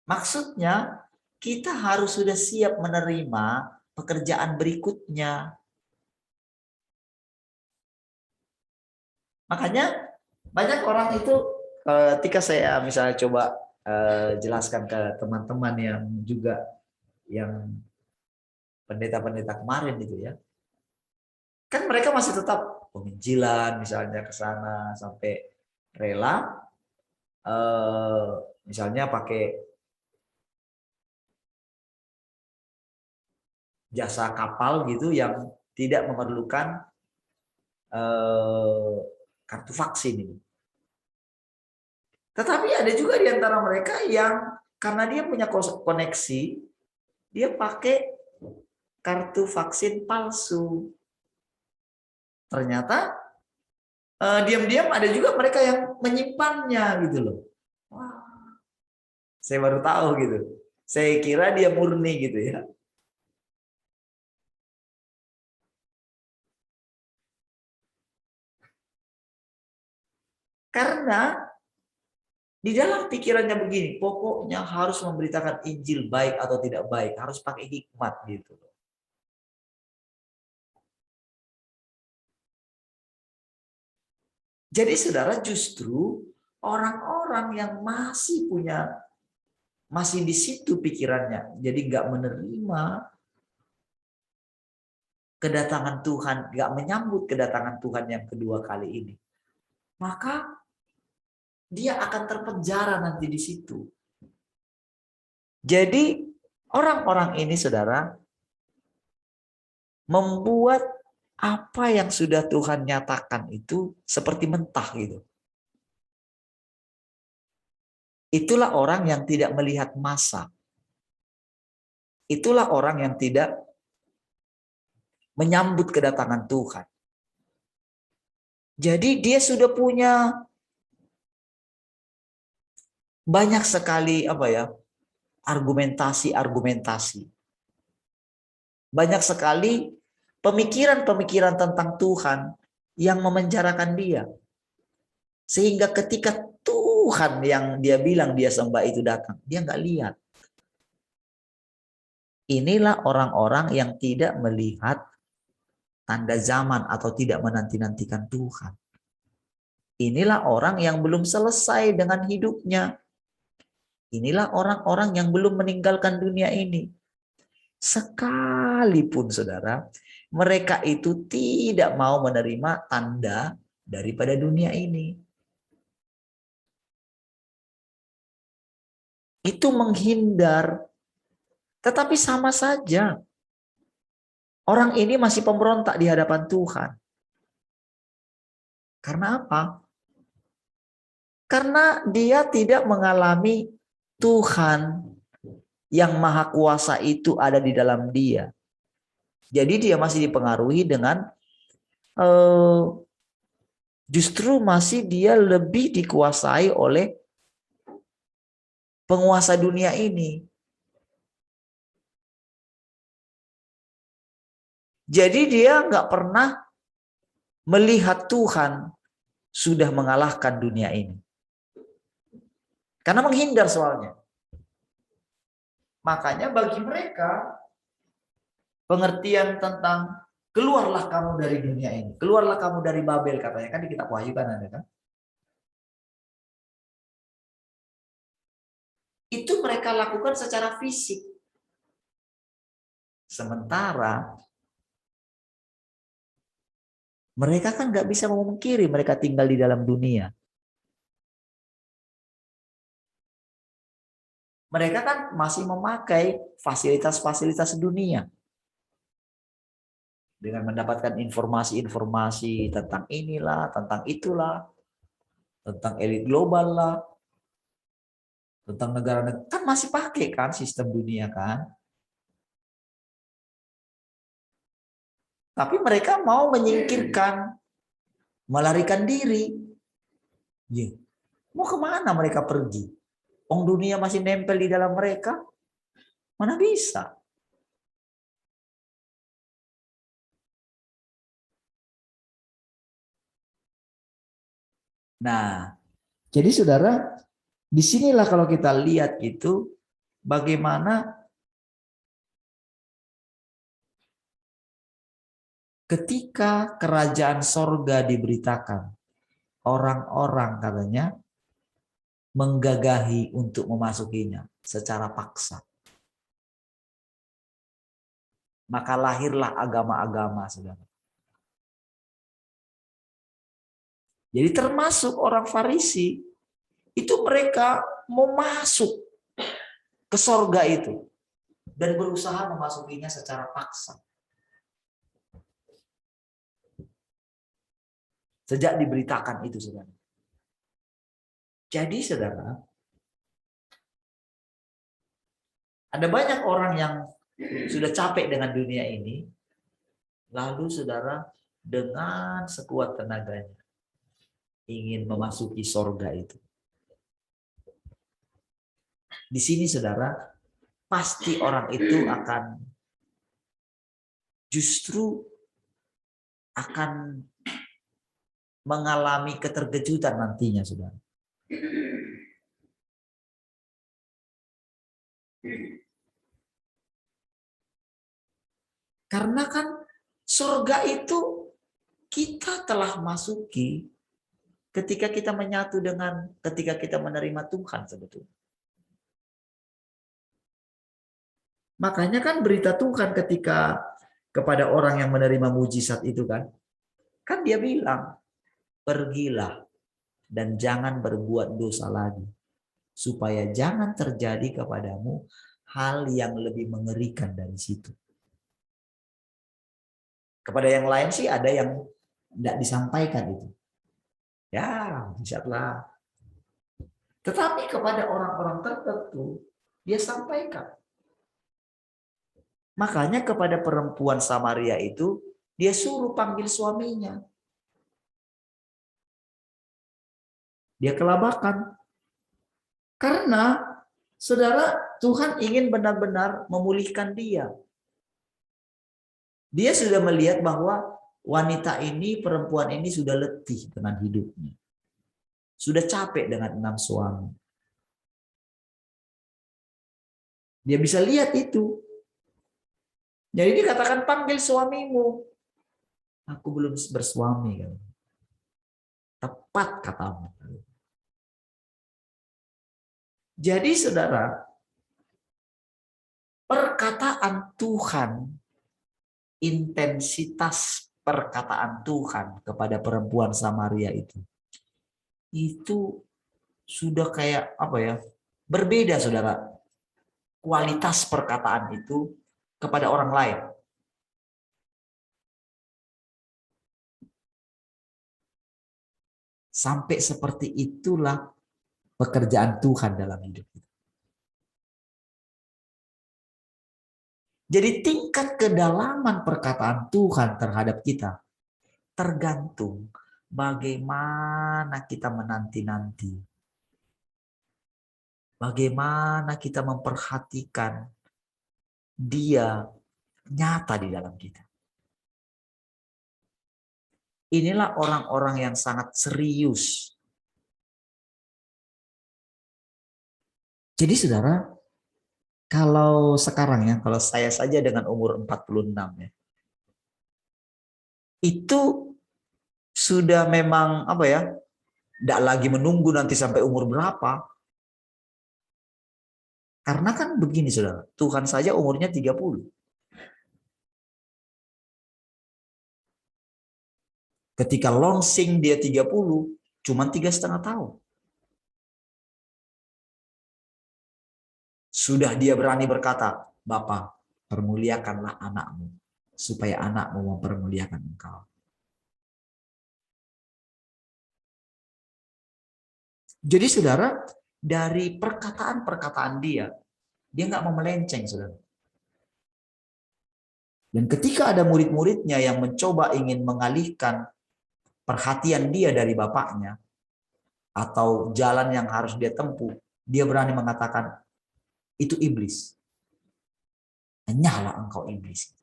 Maksudnya, kita harus sudah siap menerima pekerjaan berikutnya. Makanya banyak orang itu ketika saya misalnya coba jelaskan ke teman-teman yang juga yang pendeta-pendeta kemarin gitu ya. Kan mereka masih tetap penginjilan misalnya ke sana sampai rela misalnya pakai jasa kapal gitu yang tidak memerlukan kartu vaksin ini. Tetapi ada juga di antara mereka yang karena dia punya koneksi, dia pakai kartu vaksin palsu. Ternyata diam-diam ada juga mereka yang menyimpannya gitu loh. Wah, saya baru tahu gitu. Saya kira dia murni gitu ya. Karena di dalam pikirannya begini, pokoknya harus memberitakan Injil baik atau tidak baik, harus pakai hikmat gitu. Jadi saudara, justru orang-orang yang masih di situ pikirannya, jadi nggak menerima kedatangan Tuhan, nggak menyambut kedatangan Tuhan yang kedua kali ini, maka dia akan terpenjara nanti di situ. Jadi orang-orang ini saudara membuat apa yang sudah Tuhan nyatakan itu seperti mentah gitu. Itulah orang yang tidak melihat masa. Itulah orang yang tidak menyambut kedatangan Tuhan. Jadi dia sudah punya banyak sekali argumentasi. Banyak sekali pemikiran-pemikiran tentang Tuhan yang memenjarakan dia. Sehingga ketika Tuhan yang dia bilang dia sembah itu datang, dia nggak lihat. Inilah orang-orang yang tidak melihat tanda zaman atau tidak menanti-nantikan Tuhan. Inilah orang yang belum selesai dengan hidupnya. Inilah orang-orang yang belum meninggalkan dunia ini. Sekalipun saudara, mereka itu tidak mau menerima tanda daripada dunia ini. Itu menghindar. Tetapi sama saja. Orang ini masih pemberontak di hadapan Tuhan. Karena apa? Karena dia tidak mengalami Tuhan yang maha kuasa itu ada di dalam dia. Jadi dia masih dipengaruhi dengan justru masih dia lebih dikuasai oleh penguasa dunia ini. Jadi dia nggak pernah melihat Tuhan sudah mengalahkan dunia ini. Karena menghindar soalnya. Makanya bagi mereka pengertian tentang keluarlah kamu dari dunia ini. Keluarlah kamu dari Babel katanya. Kan di kitab Wahyu kan ada kan. Itu mereka lakukan secara fisik. Sementara mereka kan nggak bisa memungkiri mereka tinggal di dalam dunia. Mereka kan masih memakai fasilitas-fasilitas dunia. Dengan mendapatkan informasi-informasi tentang inilah, tentang itulah, tentang elit global lah, tentang negara-negara. Kan masih pakai kan sistem dunia kan. Tapi mereka mau menyingkirkan, melarikan diri. Mau kemana mereka pergi? Dunia masih nempel di dalam mereka. Mana bisa? Nah, jadi saudara, disinilah kalau kita lihat itu bagaimana ketika kerajaan sorga diberitakan, orang-orang katanya menggagahi untuk memasukinya secara paksa. Maka lahirlah agama-agama, saudara. Jadi termasuk orang Farisi, itu mereka mau masuk ke sorga itu dan berusaha memasukinya secara paksa. Sejak diberitakan itu, saudara. Jadi, saudara, ada banyak orang yang sudah capek dengan dunia ini, lalu saudara dengan sekuat tenaganya ingin memasuki sorga itu. Di sini saudara, pasti orang itu akan justru akan mengalami keterkejutan nantinya, saudara. Karena kan sorga itu kita telah masuki ketika kita menyatu dengan, ketika kita menerima Tuhan sebetulnya. Makanya kan berita Tuhan ketika kepada orang yang menerima mujizat itu kan dia bilang, pergilah dan jangan berbuat dosa lagi, supaya jangan terjadi kepadamu hal yang lebih mengerikan dari situ. Kepada yang lain sih ada yang tidak disampaikan itu. Ya, mujizatlah. Tetapi kepada orang-orang tertentu, dia sampaikan. Makanya kepada perempuan Samaria itu, dia suruh panggil suaminya. Dia kelabakan. Karena, saudara, Tuhan ingin benar-benar memulihkan dia. Dia sudah melihat bahwa wanita ini, perempuan ini sudah letih dengan hidupnya. Sudah capek dengan 6 suami. Dia bisa lihat itu. Jadi dikatakan panggil suamimu. Aku belum bersuami. Kan. Tepat katamu. Jadi saudara, perkataan Tuhan, intensitas perkataan Tuhan kepada perempuan Samaria itu sudah kayak apa ya? Berbeda saudara. Kualitas perkataan itu kepada orang lain. Sampai seperti itulah pekerjaan Tuhan dalam hidup kita. Jadi tingkat kedalaman perkataan Tuhan terhadap kita tergantung bagaimana kita menanti-nanti. Bagaimana kita memperhatikan Dia nyata di dalam kita. Inilah orang-orang yang sangat serius. Jadi saudara, kalau sekarang ya, kalau saya saja dengan umur 46 ya, itu sudah memang apa ya, tidak lagi menunggu nanti sampai umur berapa. Karena kan begini saudara, Tuhan saja umurnya 30. Ketika launching dia 30, cuma 3,5 tahun. Sudah dia berani berkata, Bapa, permuliakanlah anakmu, supaya anakmu mempermuliakan engkau. Jadi saudara, dari perkataan-perkataan dia nggak mau melenceng saudara. Dan ketika ada murid-muridnya yang mencoba ingin mengalihkan perhatian dia dari bapaknya, atau jalan yang harus dia tempuh, dia berani mengatakan, itu iblis. Hanyalah engkau iblis.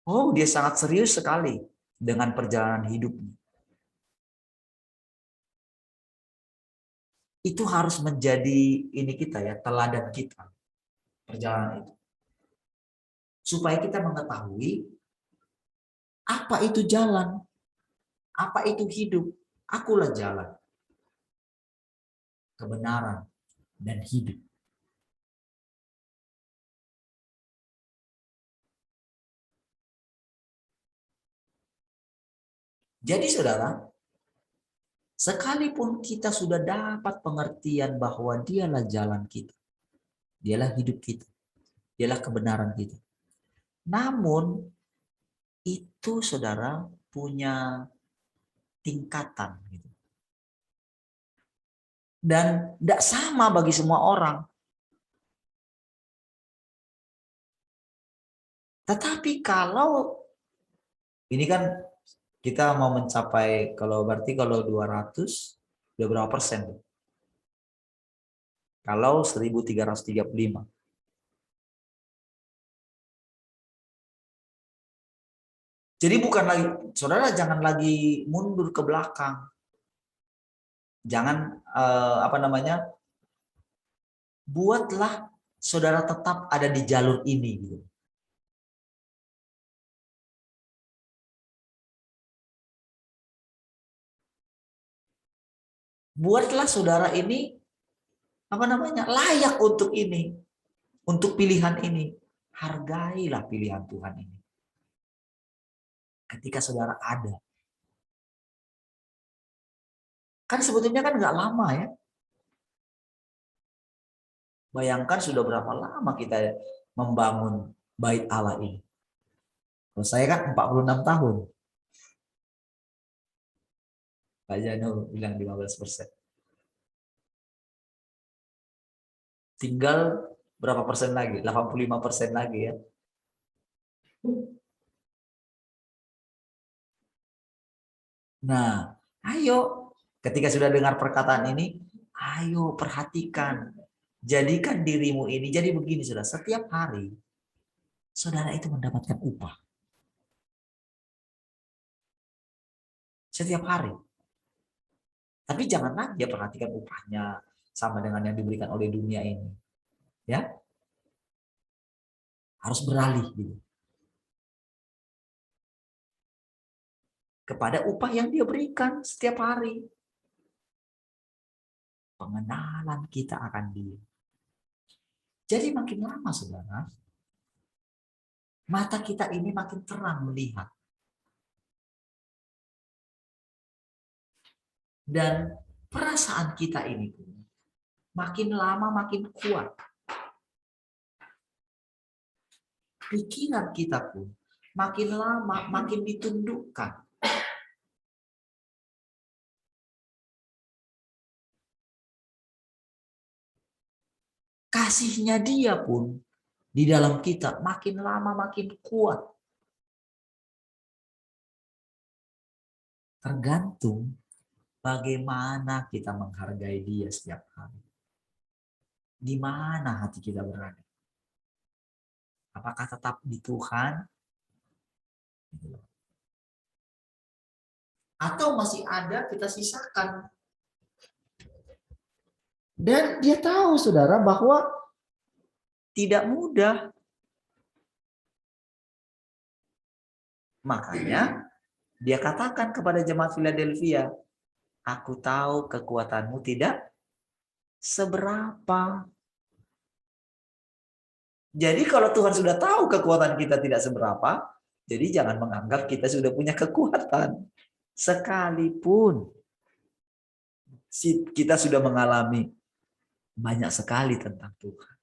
Oh, dia sangat serius sekali dengan perjalanan hidupnya. Itu harus menjadi ini kita ya, teladan kita. Perjalanan itu. Supaya kita mengetahui apa itu jalan, apa itu hidup. Akulah jalan, kebenaran, dan hidup. Jadi saudara, sekalipun kita sudah dapat pengertian bahwa dialah jalan kita, dialah hidup kita, dialah kebenaran kita. Namun, itu saudara punya tingkatan. Gitu. Dan tidak sama bagi semua orang. Tetapi kalau, ini kan kita mau mencapai, kalau berarti kalau 200, udah berapa persen? Kalau 1335. Jadi bukan lagi, saudara jangan lagi mundur ke belakang. Jangan, buatlah saudara tetap ada di jalur ini. Gitu. Buatlah saudara ini layak untuk ini, untuk pilihan ini. Hargailah pilihan Tuhan ini. Ketika saudara ada, kan sebetulnya kan nggak lama ya. Bayangkan sudah berapa lama kita membangun bait Allah ini. Kalau saya kan 46 tahun. Pak Janu bilang 15%. Tinggal berapa persen lagi? 85% lagi ya. Nah, ayo ketika sudah dengar perkataan ini, ayo perhatikan. Jadikan dirimu ini. Jadi begini saudara, setiap hari saudara itu mendapatkan upah. Setiap hari. Tapi janganlah dia perhatikan upahnya sama dengan yang diberikan oleh dunia ini. Ya. Harus beralih gitu. kepada upah yang dia berikan setiap hari. Pengenalan kita akan dia. Jadi makin lama, saudara, mata kita ini makin terang melihat. Dan perasaan kita ini pun makin lama makin kuat. Pikiran kita pun makin lama makin ditundukkan. Kasihnya dia pun di dalam kita makin lama makin kuat. Tergantung bagaimana kita menghargai dia setiap hari. Di mana hati kita berada? Apakah tetap di Tuhan? Atau masih ada kita sisakan? Dan dia tahu, saudara, bahwa tidak mudah. Makanya dia katakan kepada jemaat Philadelphia, aku tahu kekuatanmu tidak seberapa. Jadi kalau Tuhan sudah tahu kekuatan kita tidak seberapa, jadi jangan menganggap kita sudah punya kekuatan. Sekalipun kita sudah mengalami banyak sekali tentang Tuhan.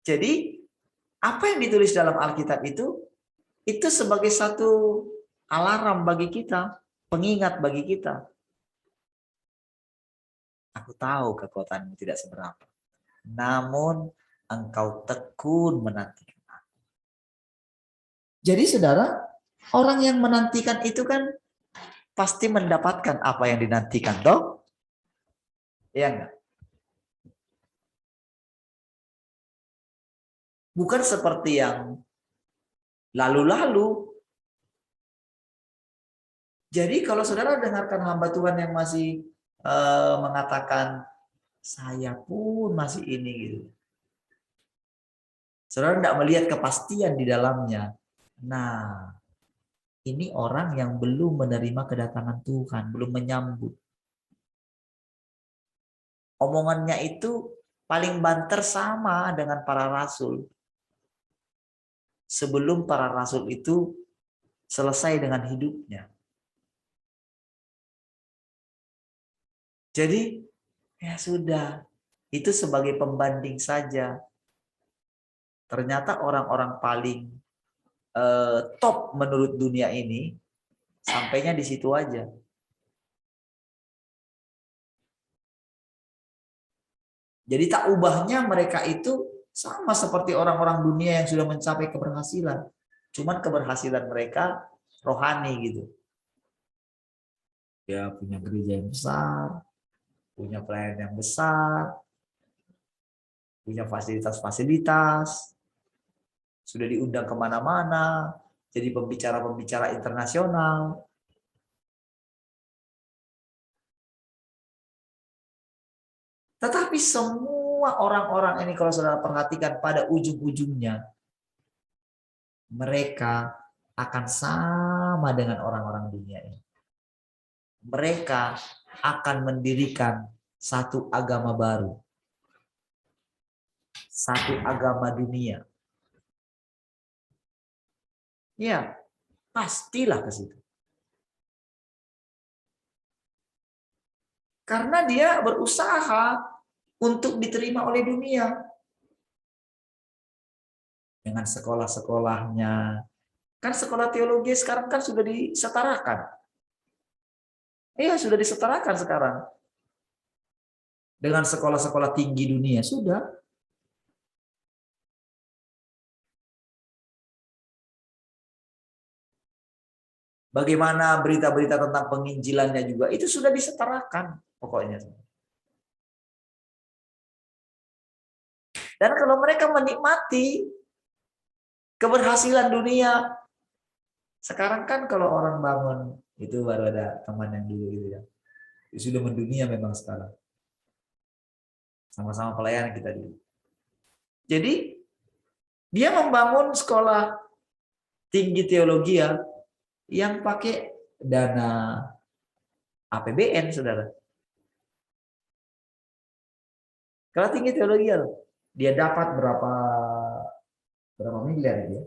Jadi apa yang ditulis dalam Alkitab itu sebagai satu alarm bagi kita, pengingat bagi kita. Aku tahu kekuatanmu tidak seberapa, namun engkau tekun menantikan aku. Jadi saudara, orang yang menantikan itu kan pasti mendapatkan apa yang dinantikan, toh? Iya enggak? Bukan seperti yang lalu-lalu. Jadi kalau saudara dengarkan hamba Tuhan yang masih mengatakan saya pun masih ini gitu. Saudara tidak melihat kepastian di dalamnya. Nah, ini orang yang belum menerima kedatangan Tuhan, belum menyambut. Omongannya itu paling banter sama dengan para rasul. Sebelum para rasul itu selesai dengan hidupnya. Jadi ya sudah, itu sebagai pembanding saja. Ternyata orang-orang paling top menurut dunia ini sampainya di situ aja. Jadi tak ubahnya mereka itu sama seperti orang-orang dunia yang sudah mencapai keberhasilan. Cuman keberhasilan mereka rohani gitu. Ya punya gereja yang besar, punya pelayan yang besar, punya fasilitas-fasilitas, sudah diundang kemana-mana, jadi pembicara-pembicara internasional. Tetapi semua orang-orang ini kalau saudara perhatikan pada ujung-ujungnya, mereka akan sama dengan orang-orang dunia ini. Mereka akan mendirikan satu agama baru. Satu agama dunia. Ya, pastilah ke situ. Karena dia berusaha untuk diterima oleh dunia. Dengan sekolah-sekolahnya. Kan sekolah teologi sekarang kan sudah disetarakan. Iya, sudah disetarakan sekarang. Dengan sekolah-sekolah tinggi dunia, sudah. Bagaimana berita-berita tentang penginjilannya juga, itu sudah disetarakan pokoknya. Dan kalau mereka menikmati keberhasilan dunia, sekarang kan kalau orang bangun, itu baru ada teman yang dulu gitu ya. Sudah mendunia memang sekarang. Sama-sama pelayanan kita dulu. Jadi dia membangun sekolah tinggi teologi yang pakai dana APBN, saudara. Kalau tinggi teologi dia dapat berapa miliar dia.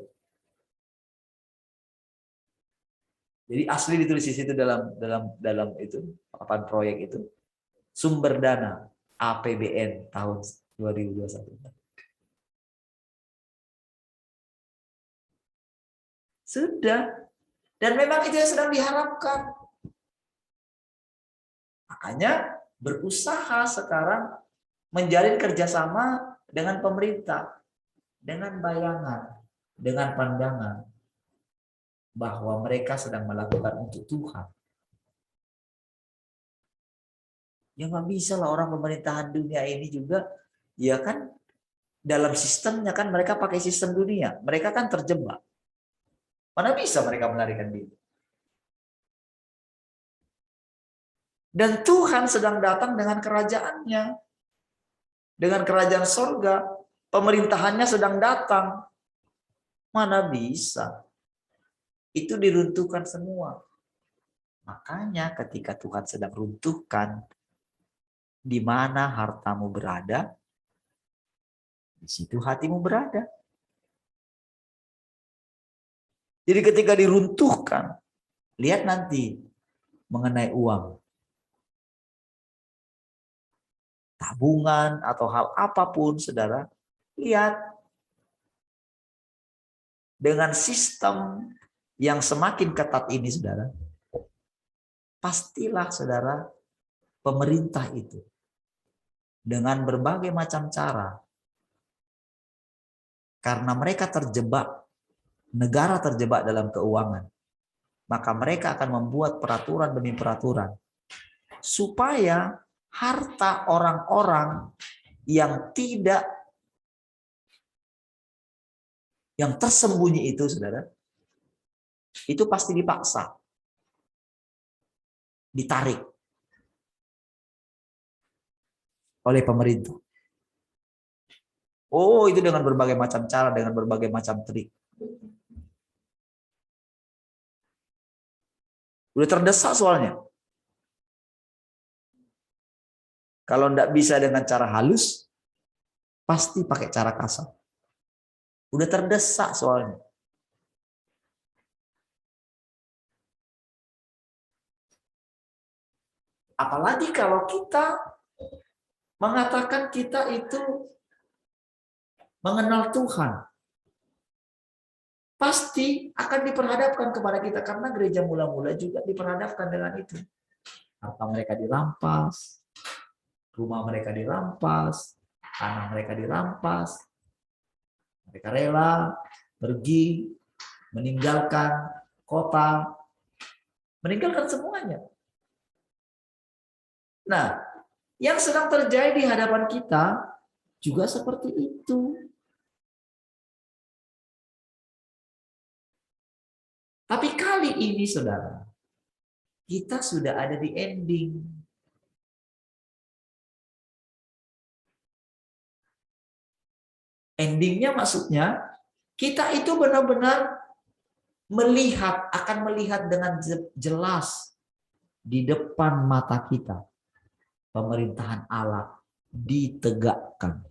Jadi asli ditulis di situ dalam itu papan proyek itu sumber dana APBN tahun 2021. Sudah. Dan memang itu yang sedang diharapkan. Makanya berusaha sekarang menjalin kerjasama dengan pemerintah, dengan bayangan, dengan pandangan bahwa mereka sedang melakukan untuk Tuhan. Ya nggak bisa lah orang pemerintahan dunia ini juga, ya kan dalam sistemnya kan mereka pakai sistem dunia, mereka kan terjebak. Mana bisa mereka melarikan diri? Dan Tuhan sedang datang dengan kerajaannya. Dengan kerajaan sorga, pemerintahannya sedang datang. Mana bisa? Itu diruntuhkan semua. Makanya ketika Tuhan sedang runtuhkan, di mana hartamu berada, di situ hatimu berada. Jadi ketika diruntuhkan, lihat nanti mengenai uang. Tabungan atau hal apapun, saudara, lihat. Dengan sistem yang semakin ketat ini, saudara, pastilah, saudara, pemerintah itu dengan berbagai macam cara, karena mereka terjebak, negara terjebak dalam keuangan, maka mereka akan membuat peraturan demi peraturan supaya harta orang-orang yang tersembunyi itu, saudara, itu pasti dipaksa, ditarik oleh pemerintah. Oh, itu dengan berbagai macam cara, dengan berbagai macam trik. Udah terdesak soalnya. Kalau enggak bisa dengan cara halus, pasti pakai cara kasar. Udah terdesak soalnya. Apalagi kalau kita mengatakan kita itu mengenal Tuhan, pasti akan diperhadapkan kepada kita, karena gereja mula-mula juga diperhadapkan dengan itu. Harta mereka dirampas, rumah mereka dirampas, tanah mereka dirampas. Mereka rela pergi, meninggalkan kota, meninggalkan semuanya. Nah, yang sedang terjadi di hadapan kita juga seperti itu. Tapi kali ini, saudara, kita sudah ada di ending. Endingnya maksudnya kita itu benar-benar akan melihat dengan jelas di depan mata kita pemerintahan Allah ditegakkan.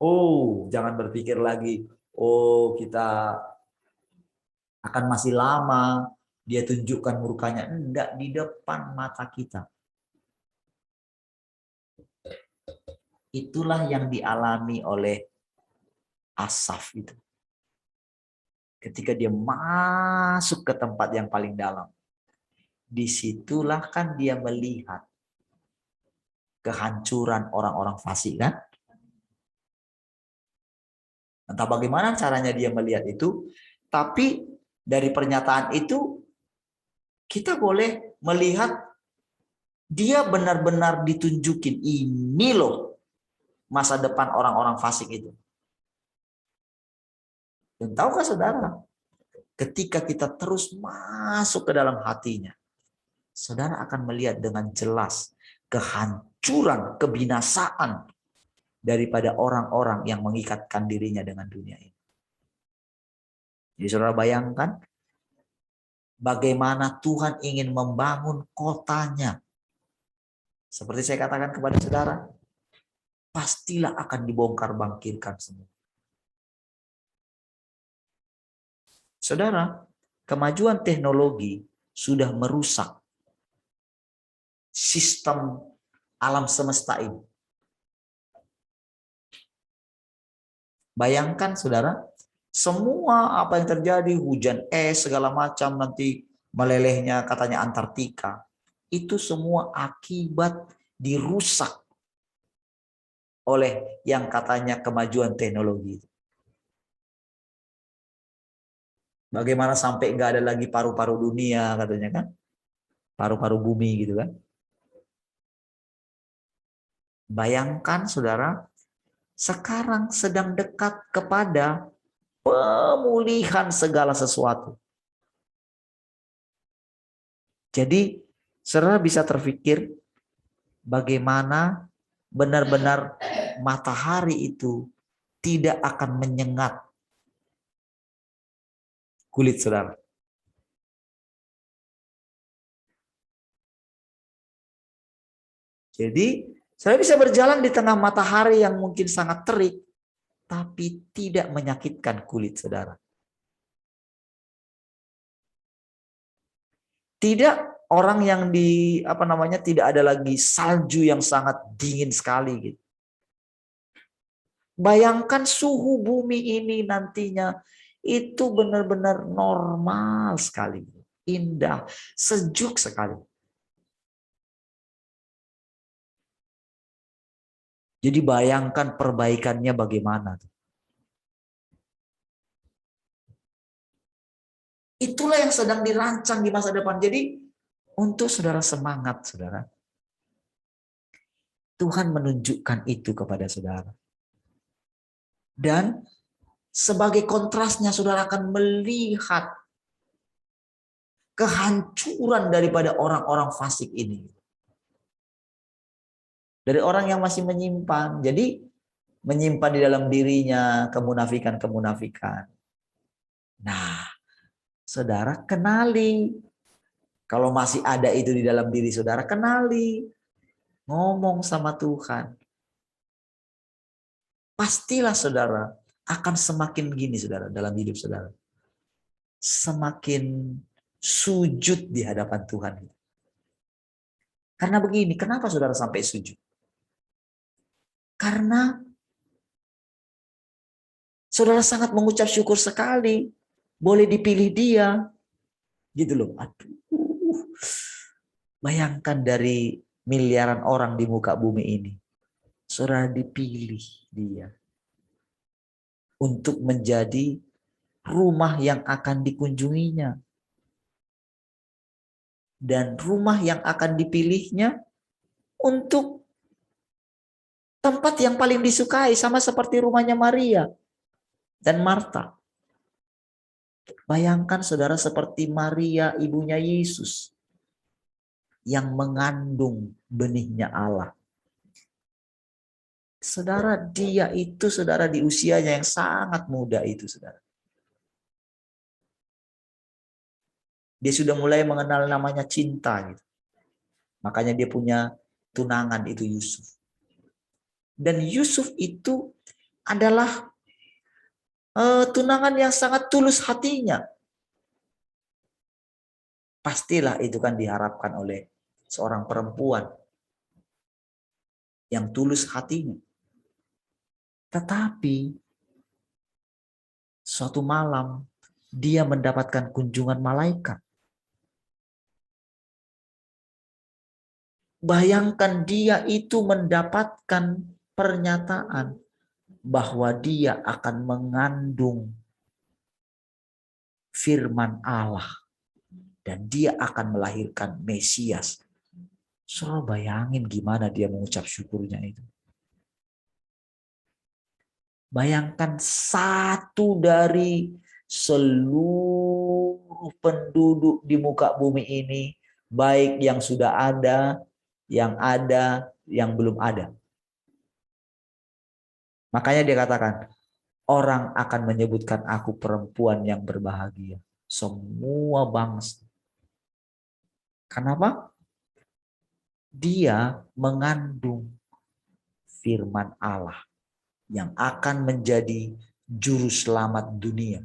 Oh, jangan berpikir lagi, oh kita akan masih lama dia tunjukkan murkanya. Enggak, di depan mata kita. Itulah yang dialami oleh Asaf itu. Ketika dia masuk ke tempat yang paling dalam. Disitulah kan dia melihat kehancuran orang-orang fasik, kan? Entah bagaimana caranya dia melihat itu, tapi dari pernyataan itu kita boleh melihat dia benar-benar ditunjukin, ini loh masa depan orang-orang fasik itu. Dan tahukah saudara, ketika kita terus masuk ke dalam hatinya, saudara akan melihat dengan jelas kehancuran, kebinasaan daripada orang-orang yang mengikatkan dirinya dengan dunia ini. Jadi saudara bayangkan bagaimana Tuhan ingin membangun kotanya. Seperti saya katakan kepada saudara, pastilah akan dibongkar-bangkirkan semua. Saudara, kemajuan teknologi sudah merusak sistem alam semesta ini. Bayangkan saudara, semua apa yang terjadi, hujan es segala macam, nanti melelehnya katanya Antartika, itu semua akibat dirusak oleh yang katanya kemajuan teknologi. Bagaimana sampai nggak ada lagi paru-paru dunia katanya kan, paru-paru bumi gitu kan. Bayangkan saudara, sekarang sedang dekat kepada pemulihan segala sesuatu. Jadi saudara bisa terpikir bagaimana benar-benar matahari itu tidak akan menyengat kulit saudara. Jadi saya bisa berjalan di tengah matahari yang mungkin sangat terik, tapi tidak menyakitkan kulit saudara. Tidak orang yang tidak ada lagi salju yang sangat dingin sekali gitu. Bayangkan suhu bumi ini nantinya itu benar-benar normal sekali, indah, sejuk sekali. Jadi bayangkan perbaikannya bagaimana. Itulah yang sedang dirancang di masa depan. Jadi untuk saudara semangat, saudara. Tuhan menunjukkan itu kepada saudara. Dan sebagai kontrasnya saudara akan melihat kehancuran daripada orang-orang fasik ini. Dari orang yang masih menyimpan. Jadi menyimpan di dalam dirinya kemunafikan-kemunafikan. Nah, saudara kenali. Kalau masih ada itu di dalam diri saudara, kenali. Ngomong sama Tuhan. Pastilah saudara akan semakin gini saudara dalam hidup saudara. Semakin sujud di hadapan Tuhan. Karena begini, kenapa saudara sampai sujud? Karena saudara sangat mengucap syukur sekali. Boleh dipilih dia. Gitu loh. Aduh. Bayangkan dari miliaran orang di muka bumi ini. Saudara dipilih dia. Untuk menjadi rumah yang akan dikunjunginya. Dan rumah yang akan dipilihnya untuk tempat yang paling disukai, sama seperti rumahnya Maria dan Marta. Bayangkan saudara seperti Maria ibunya Yesus yang mengandung benihnya Allah. Saudara, dia itu saudara di usianya yang sangat muda itu saudara. Dia sudah mulai mengenal namanya cinta gitu. Makanya dia punya tunangan itu Yusuf. Dan Yusuf itu adalah tunangan yang sangat tulus hatinya. Pastilah itu kan diharapkan oleh seorang perempuan yang tulus hatinya. Tetapi suatu malam dia mendapatkan kunjungan malaikat. Bayangkan dia itu mendapatkan pernyataan bahwa dia akan mengandung firman Allah dan dia akan melahirkan Mesias. So bayangin gimana dia mengucap syukurnya itu. Bayangkan satu dari seluruh penduduk di muka bumi ini, baik yang sudah ada, yang belum ada. Makanya dia katakan, orang akan menyebutkan aku perempuan yang berbahagia. Semua bangsa. Kenapa? Dia mengandung firman Allah yang akan menjadi juru selamat dunia.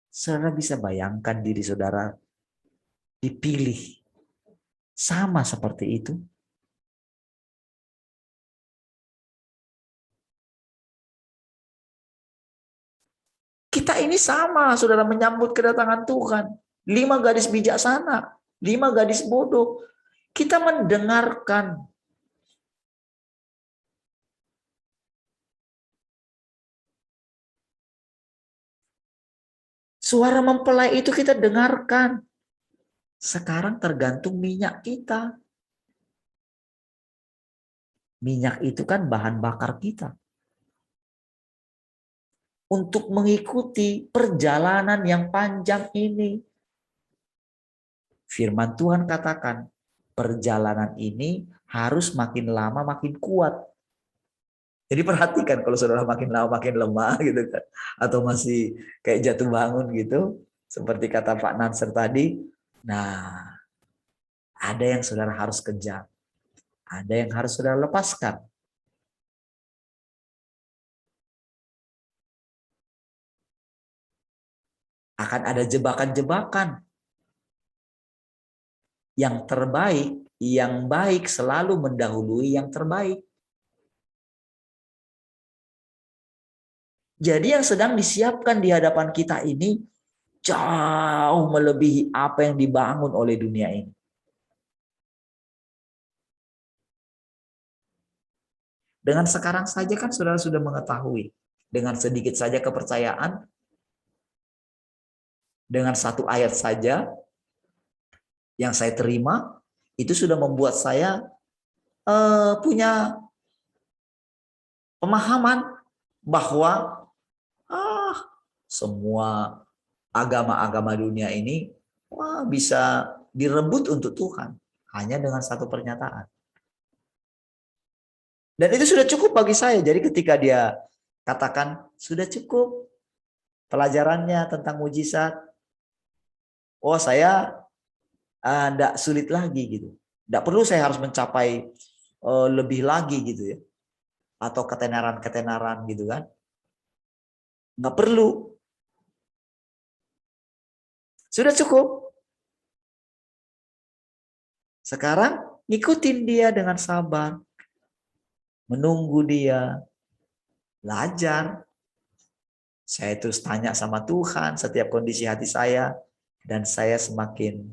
Saudara bisa bayangkan diri saudara dipilih sama seperti itu? Kita ini sama, saudara, menyambut kedatangan Tuhan. 5 gadis bijaksana, 5 gadis bodoh. Kita mendengarkan. Suara mempelai itu kita dengarkan. Sekarang tergantung minyak kita. Minyak itu kan bahan bakar kita. Untuk mengikuti perjalanan yang panjang ini. Firman Tuhan katakan, perjalanan ini harus makin lama makin kuat. Jadi perhatikan kalau saudara makin lama makin lemah gitu kan, atau masih kayak jatuh bangun gitu, seperti kata Pak Nanser tadi. Nah, ada yang saudara harus kejar, ada yang harus saudara lepaskan. Akan ada jebakan-jebakan. Yang terbaik, yang baik selalu mendahului yang terbaik. Jadi yang sedang disiapkan di hadapan kita ini jauh melebihi apa yang dibangun oleh dunia ini. Dengan sekarang saja kan saudara sudah mengetahui. Dengan sedikit saja kepercayaan, dengan 1 ayat saja yang saya terima, itu sudah membuat saya punya pemahaman bahwa semua agama-agama dunia ini bisa direbut untuk Tuhan hanya dengan 1 pernyataan. Dan itu sudah cukup bagi saya. Jadi ketika dia katakan sudah cukup pelajarannya tentang mujizat, saya tidak sulit lagi gitu. Tidak perlu saya harus mencapai lebih lagi gitu ya. Atau ketenaran-ketenaran gitu kan. Nggak perlu. Sudah cukup. Sekarang ngikutin dia dengan sabar. Menunggu dia. Belajar. Saya terus tanya sama Tuhan setiap kondisi hati saya. Dan saya semakin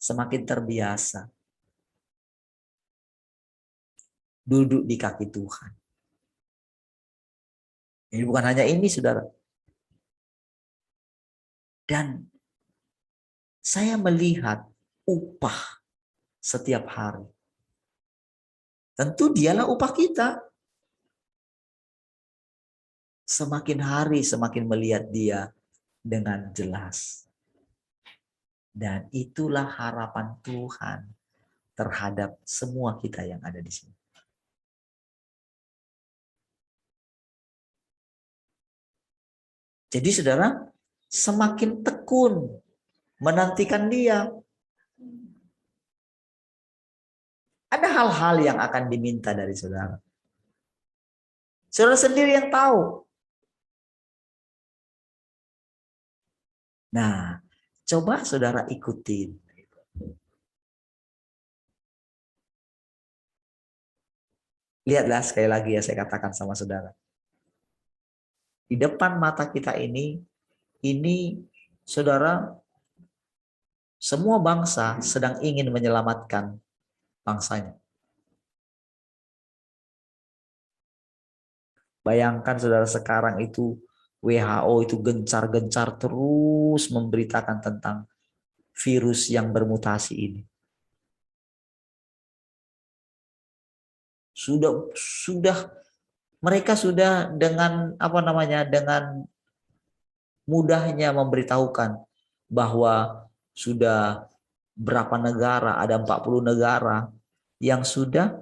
semakin terbiasa duduk di kaki Tuhan. Ini bukan hanya ini, saudara. Dan saya melihat upah setiap hari. Tentu dialah upah kita. Semakin hari semakin melihat dia dengan jelas. Dan itulah harapan Tuhan terhadap semua kita yang ada di sini. Jadi saudara, semakin tekun menantikan dia. Ada hal-hal yang akan diminta dari saudara. Saudara sendiri yang tahu. Nah, coba saudara ikutin. Lihatlah sekali lagi ya saya katakan sama saudara. Di depan mata kita ini saudara, semua bangsa sedang ingin menyelamatkan bangsanya. Bayangkan saudara, sekarang itu WHO itu gencar-gencar terus memberitakan tentang virus yang bermutasi ini. Mereka sudah dengan dengan mudahnya memberitahukan bahwa sudah berapa negara, ada 40 negara yang sudah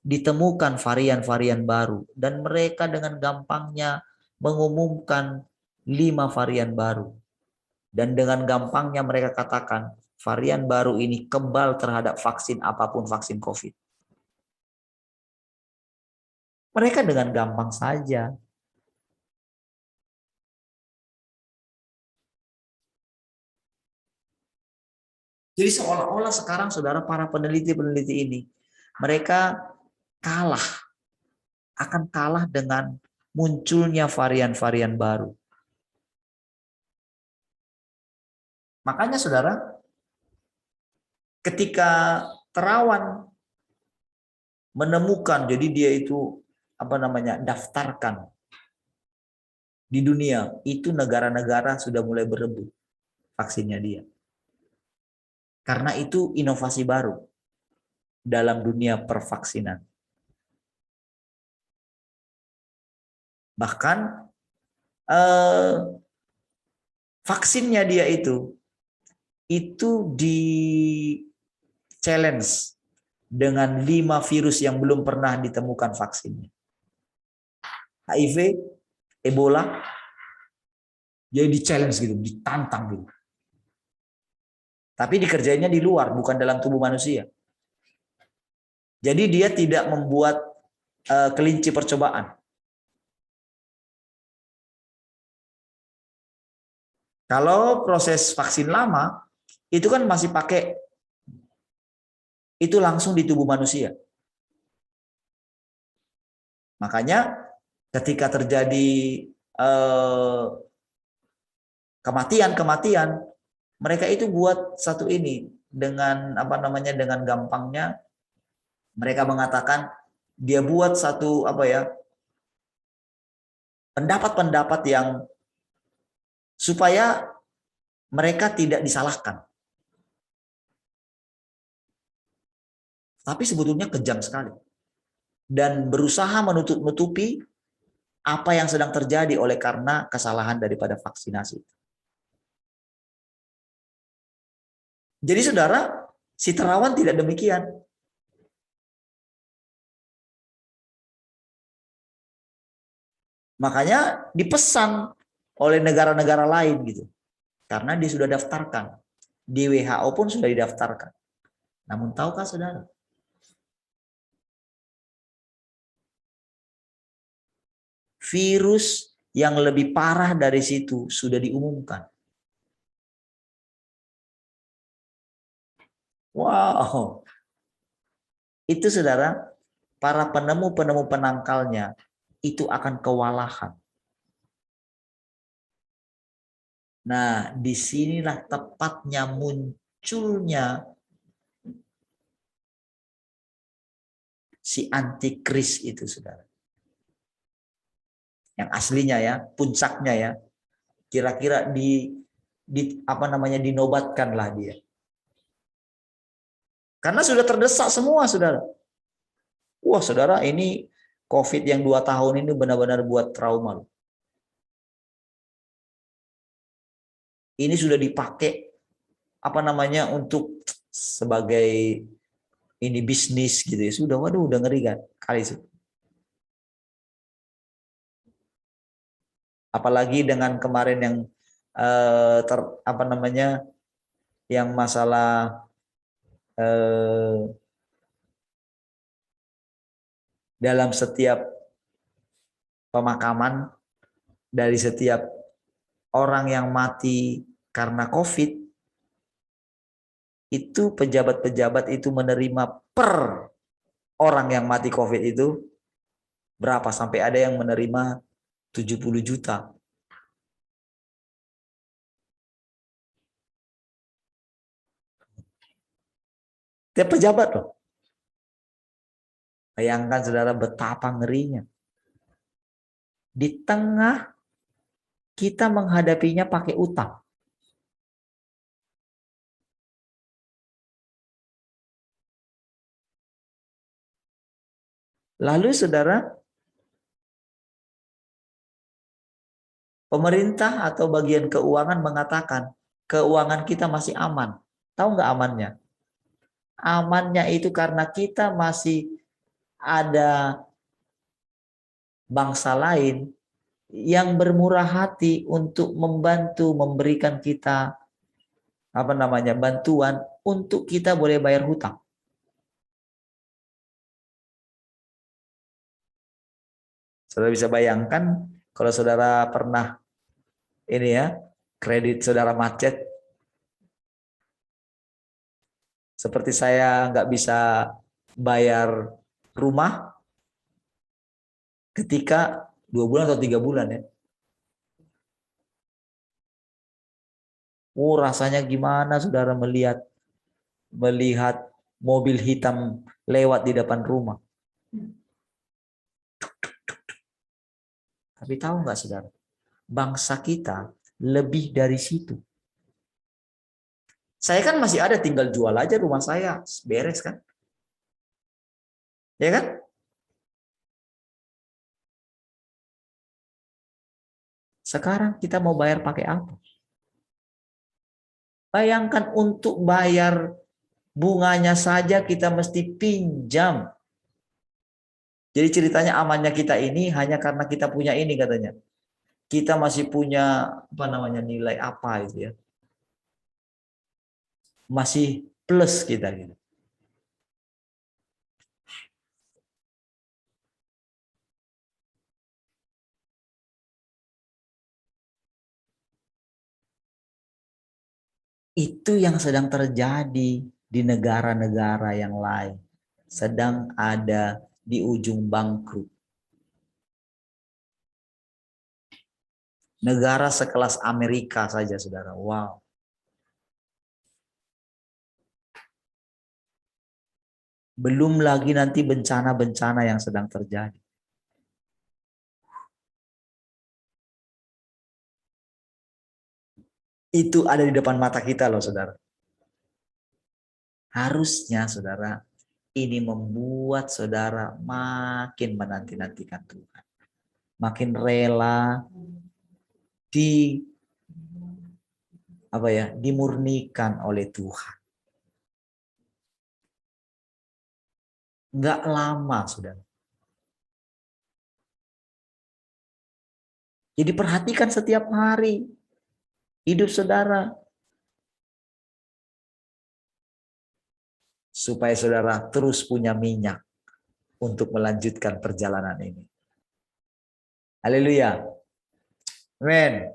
ditemukan varian-varian baru. Dan mereka dengan gampangnya mengumumkan 5 varian baru. Dan dengan gampangnya mereka katakan varian baru ini kebal terhadap vaksin apapun vaksin COVID. Mereka dengan gampang saja. Jadi seolah-olah sekarang saudara para peneliti-peneliti ini, mereka akan kalah dengan munculnya varian-varian baru. Makanya saudara, ketika terawan menemukan, jadi dia itu daftarkan di dunia, itu negara-negara sudah mulai berebut vaksinnya dia. Karena itu inovasi baru dalam dunia pervaksinan. Bahkan vaksinnya dia itu di challenge dengan 5 virus yang belum pernah ditemukan vaksinnya. HIV, Ebola, jadi di challenge gitu, ditantang gitu. Tapi dikerjainnya di luar, bukan dalam tubuh manusia. Jadi dia tidak membuat kelinci percobaan. Kalau proses vaksin lama, itu kan masih pakai, itu langsung di tubuh manusia. Makanya ketika terjadi kematian, mereka itu buat satu ini dengan dengan gampangnya mereka mengatakan dia buat satu pendapat-pendapat yang supaya mereka tidak disalahkan. Tapi sebetulnya kejam sekali. Dan berusaha menutupi apa yang sedang terjadi oleh karena kesalahan daripada vaksinasi. Jadi saudara, si terawan tidak demikian. Makanya dipesan oleh negara-negara lain gitu. Karena dia sudah daftarkan. Di WHO pun sudah didaftarkan. Namun tahukah saudara? Virus yang lebih parah dari situ sudah diumumkan. Wow. Itu saudara, para penemu-penemu penangkalnya itu akan kewalahan. Nah, disinilah tepatnya munculnya si antikris itu, saudara. Yang aslinya ya, puncaknya ya. Kira-kira dinobatkanlah dia. Karena sudah terdesak semua, saudara. Wah, saudara, ini COVID yang 2 tahun ini benar-benar buat trauma. Ini sudah dipakai untuk sebagai ini bisnis gitu ya. Sudah, waduh, udah ngeri kan kali itu. Apalagi dengan kemarin yang yang masalah dalam setiap pemakaman, dari setiap orang yang mati karena COVID, itu pejabat-pejabat itu menerima per orang yang mati COVID itu berapa, sampai ada yang menerima 70 juta. Tiap pejabat loh. Bayangkan saudara betapa ngerinya. Di tengah kita menghadapinya pakai utang. Lalu saudara, pemerintah atau bagian keuangan mengatakan keuangan kita masih aman. Tahu nggak amannya? Amannya itu karena kita masih ada bangsa lain yang bermurah hati untuk membantu, memberikan kita bantuan untuk kita boleh bayar hutang. Saudara bisa bayangkan kalau saudara pernah ini ya, kredit saudara macet. Seperti saya nggak bisa bayar rumah ketika 2 bulan atau 3 bulan ya. Oh, rasanya gimana saudara melihat mobil hitam lewat di depan rumah. Tapi tahu nggak saudara, bangsa kita lebih dari situ. Saya kan masih ada, tinggal jual aja rumah saya, beres kan? Ya kan? Sekarang kita mau bayar pakai apa? Bayangkan untuk bayar bunganya saja kita mesti pinjam. Jadi ceritanya amannya kita ini hanya karena kita punya ini katanya. Kita masih punya nilai apa itu ya. Masih plus kita gitu. Itu yang sedang terjadi di negara-negara yang lain. Sedang ada di ujung bangkrut. Negara sekelas Amerika saja, saudara. Wow. Belum lagi nanti bencana-bencana yang sedang terjadi. Itu ada di depan mata kita loh, saudara. Harusnya, saudara, ini membuat saudara makin menanti-nantikan Tuhan. Makin rela dimurnikan oleh Tuhan. Nggak lama, saudara. Jadi perhatikan setiap hari hidup saudara. Supaya saudara terus punya minyak untuk melanjutkan perjalanan ini. Haleluya. Amin.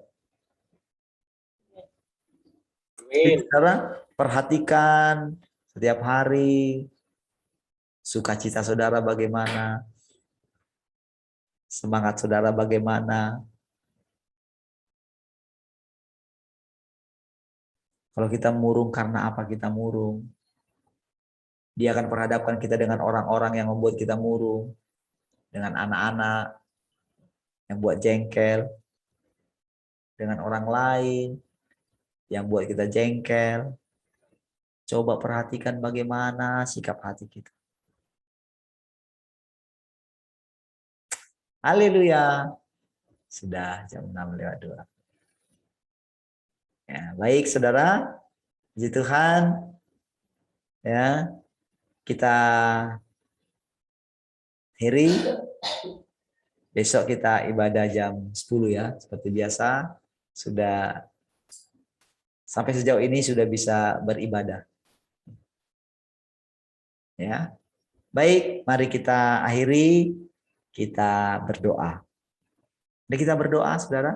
Jadi saudara perhatikan setiap hari sukacita saudara bagaimana, semangat saudara bagaimana. Kalau kita murung, karena apa kita murung? Dia akan perhadapkan kita dengan orang-orang yang membuat kita murung, dengan anak-anak yang buat jengkel, dengan orang lain yang buat kita jengkel. Coba perhatikan bagaimana sikap hati kita. Haleluya. Sudah jam 6:02. Ya, baik saudara. Puji Tuhan. Ya. Kita akhiri. Besok kita ibadah jam 10 ya, seperti biasa. Sudah sampai sejauh ini sudah bisa beribadah. Ya. Baik, mari kita akhiri, kita berdoa. Mari kita berdoa, saudara.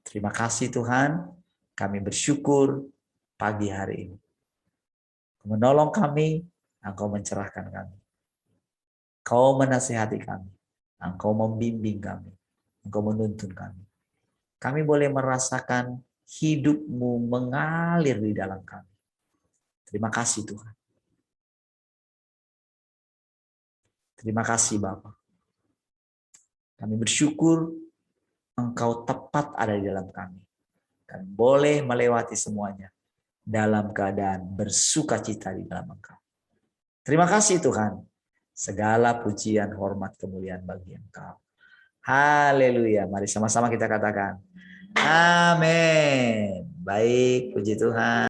Terima kasih Tuhan, kami bersyukur pagi hari ini. Menolong kami, Engkau mencerahkan kami. Kau menasihati kami, Engkau membimbing kami, Engkau menuntun kami. Kami boleh merasakan hidup-Mu mengalir di dalam kami. Terima kasih Tuhan. Terima kasih Bapa. Kami bersyukur Engkau tepat ada di dalam kami. Kami boleh melewati semuanya dalam keadaan bersukacita di dalam Engkau. Terima kasih Tuhan. Segala pujian, hormat, kemuliaan bagi Engkau. Haleluya. Mari sama-sama kita katakan. Amin. Baik, puji Tuhan.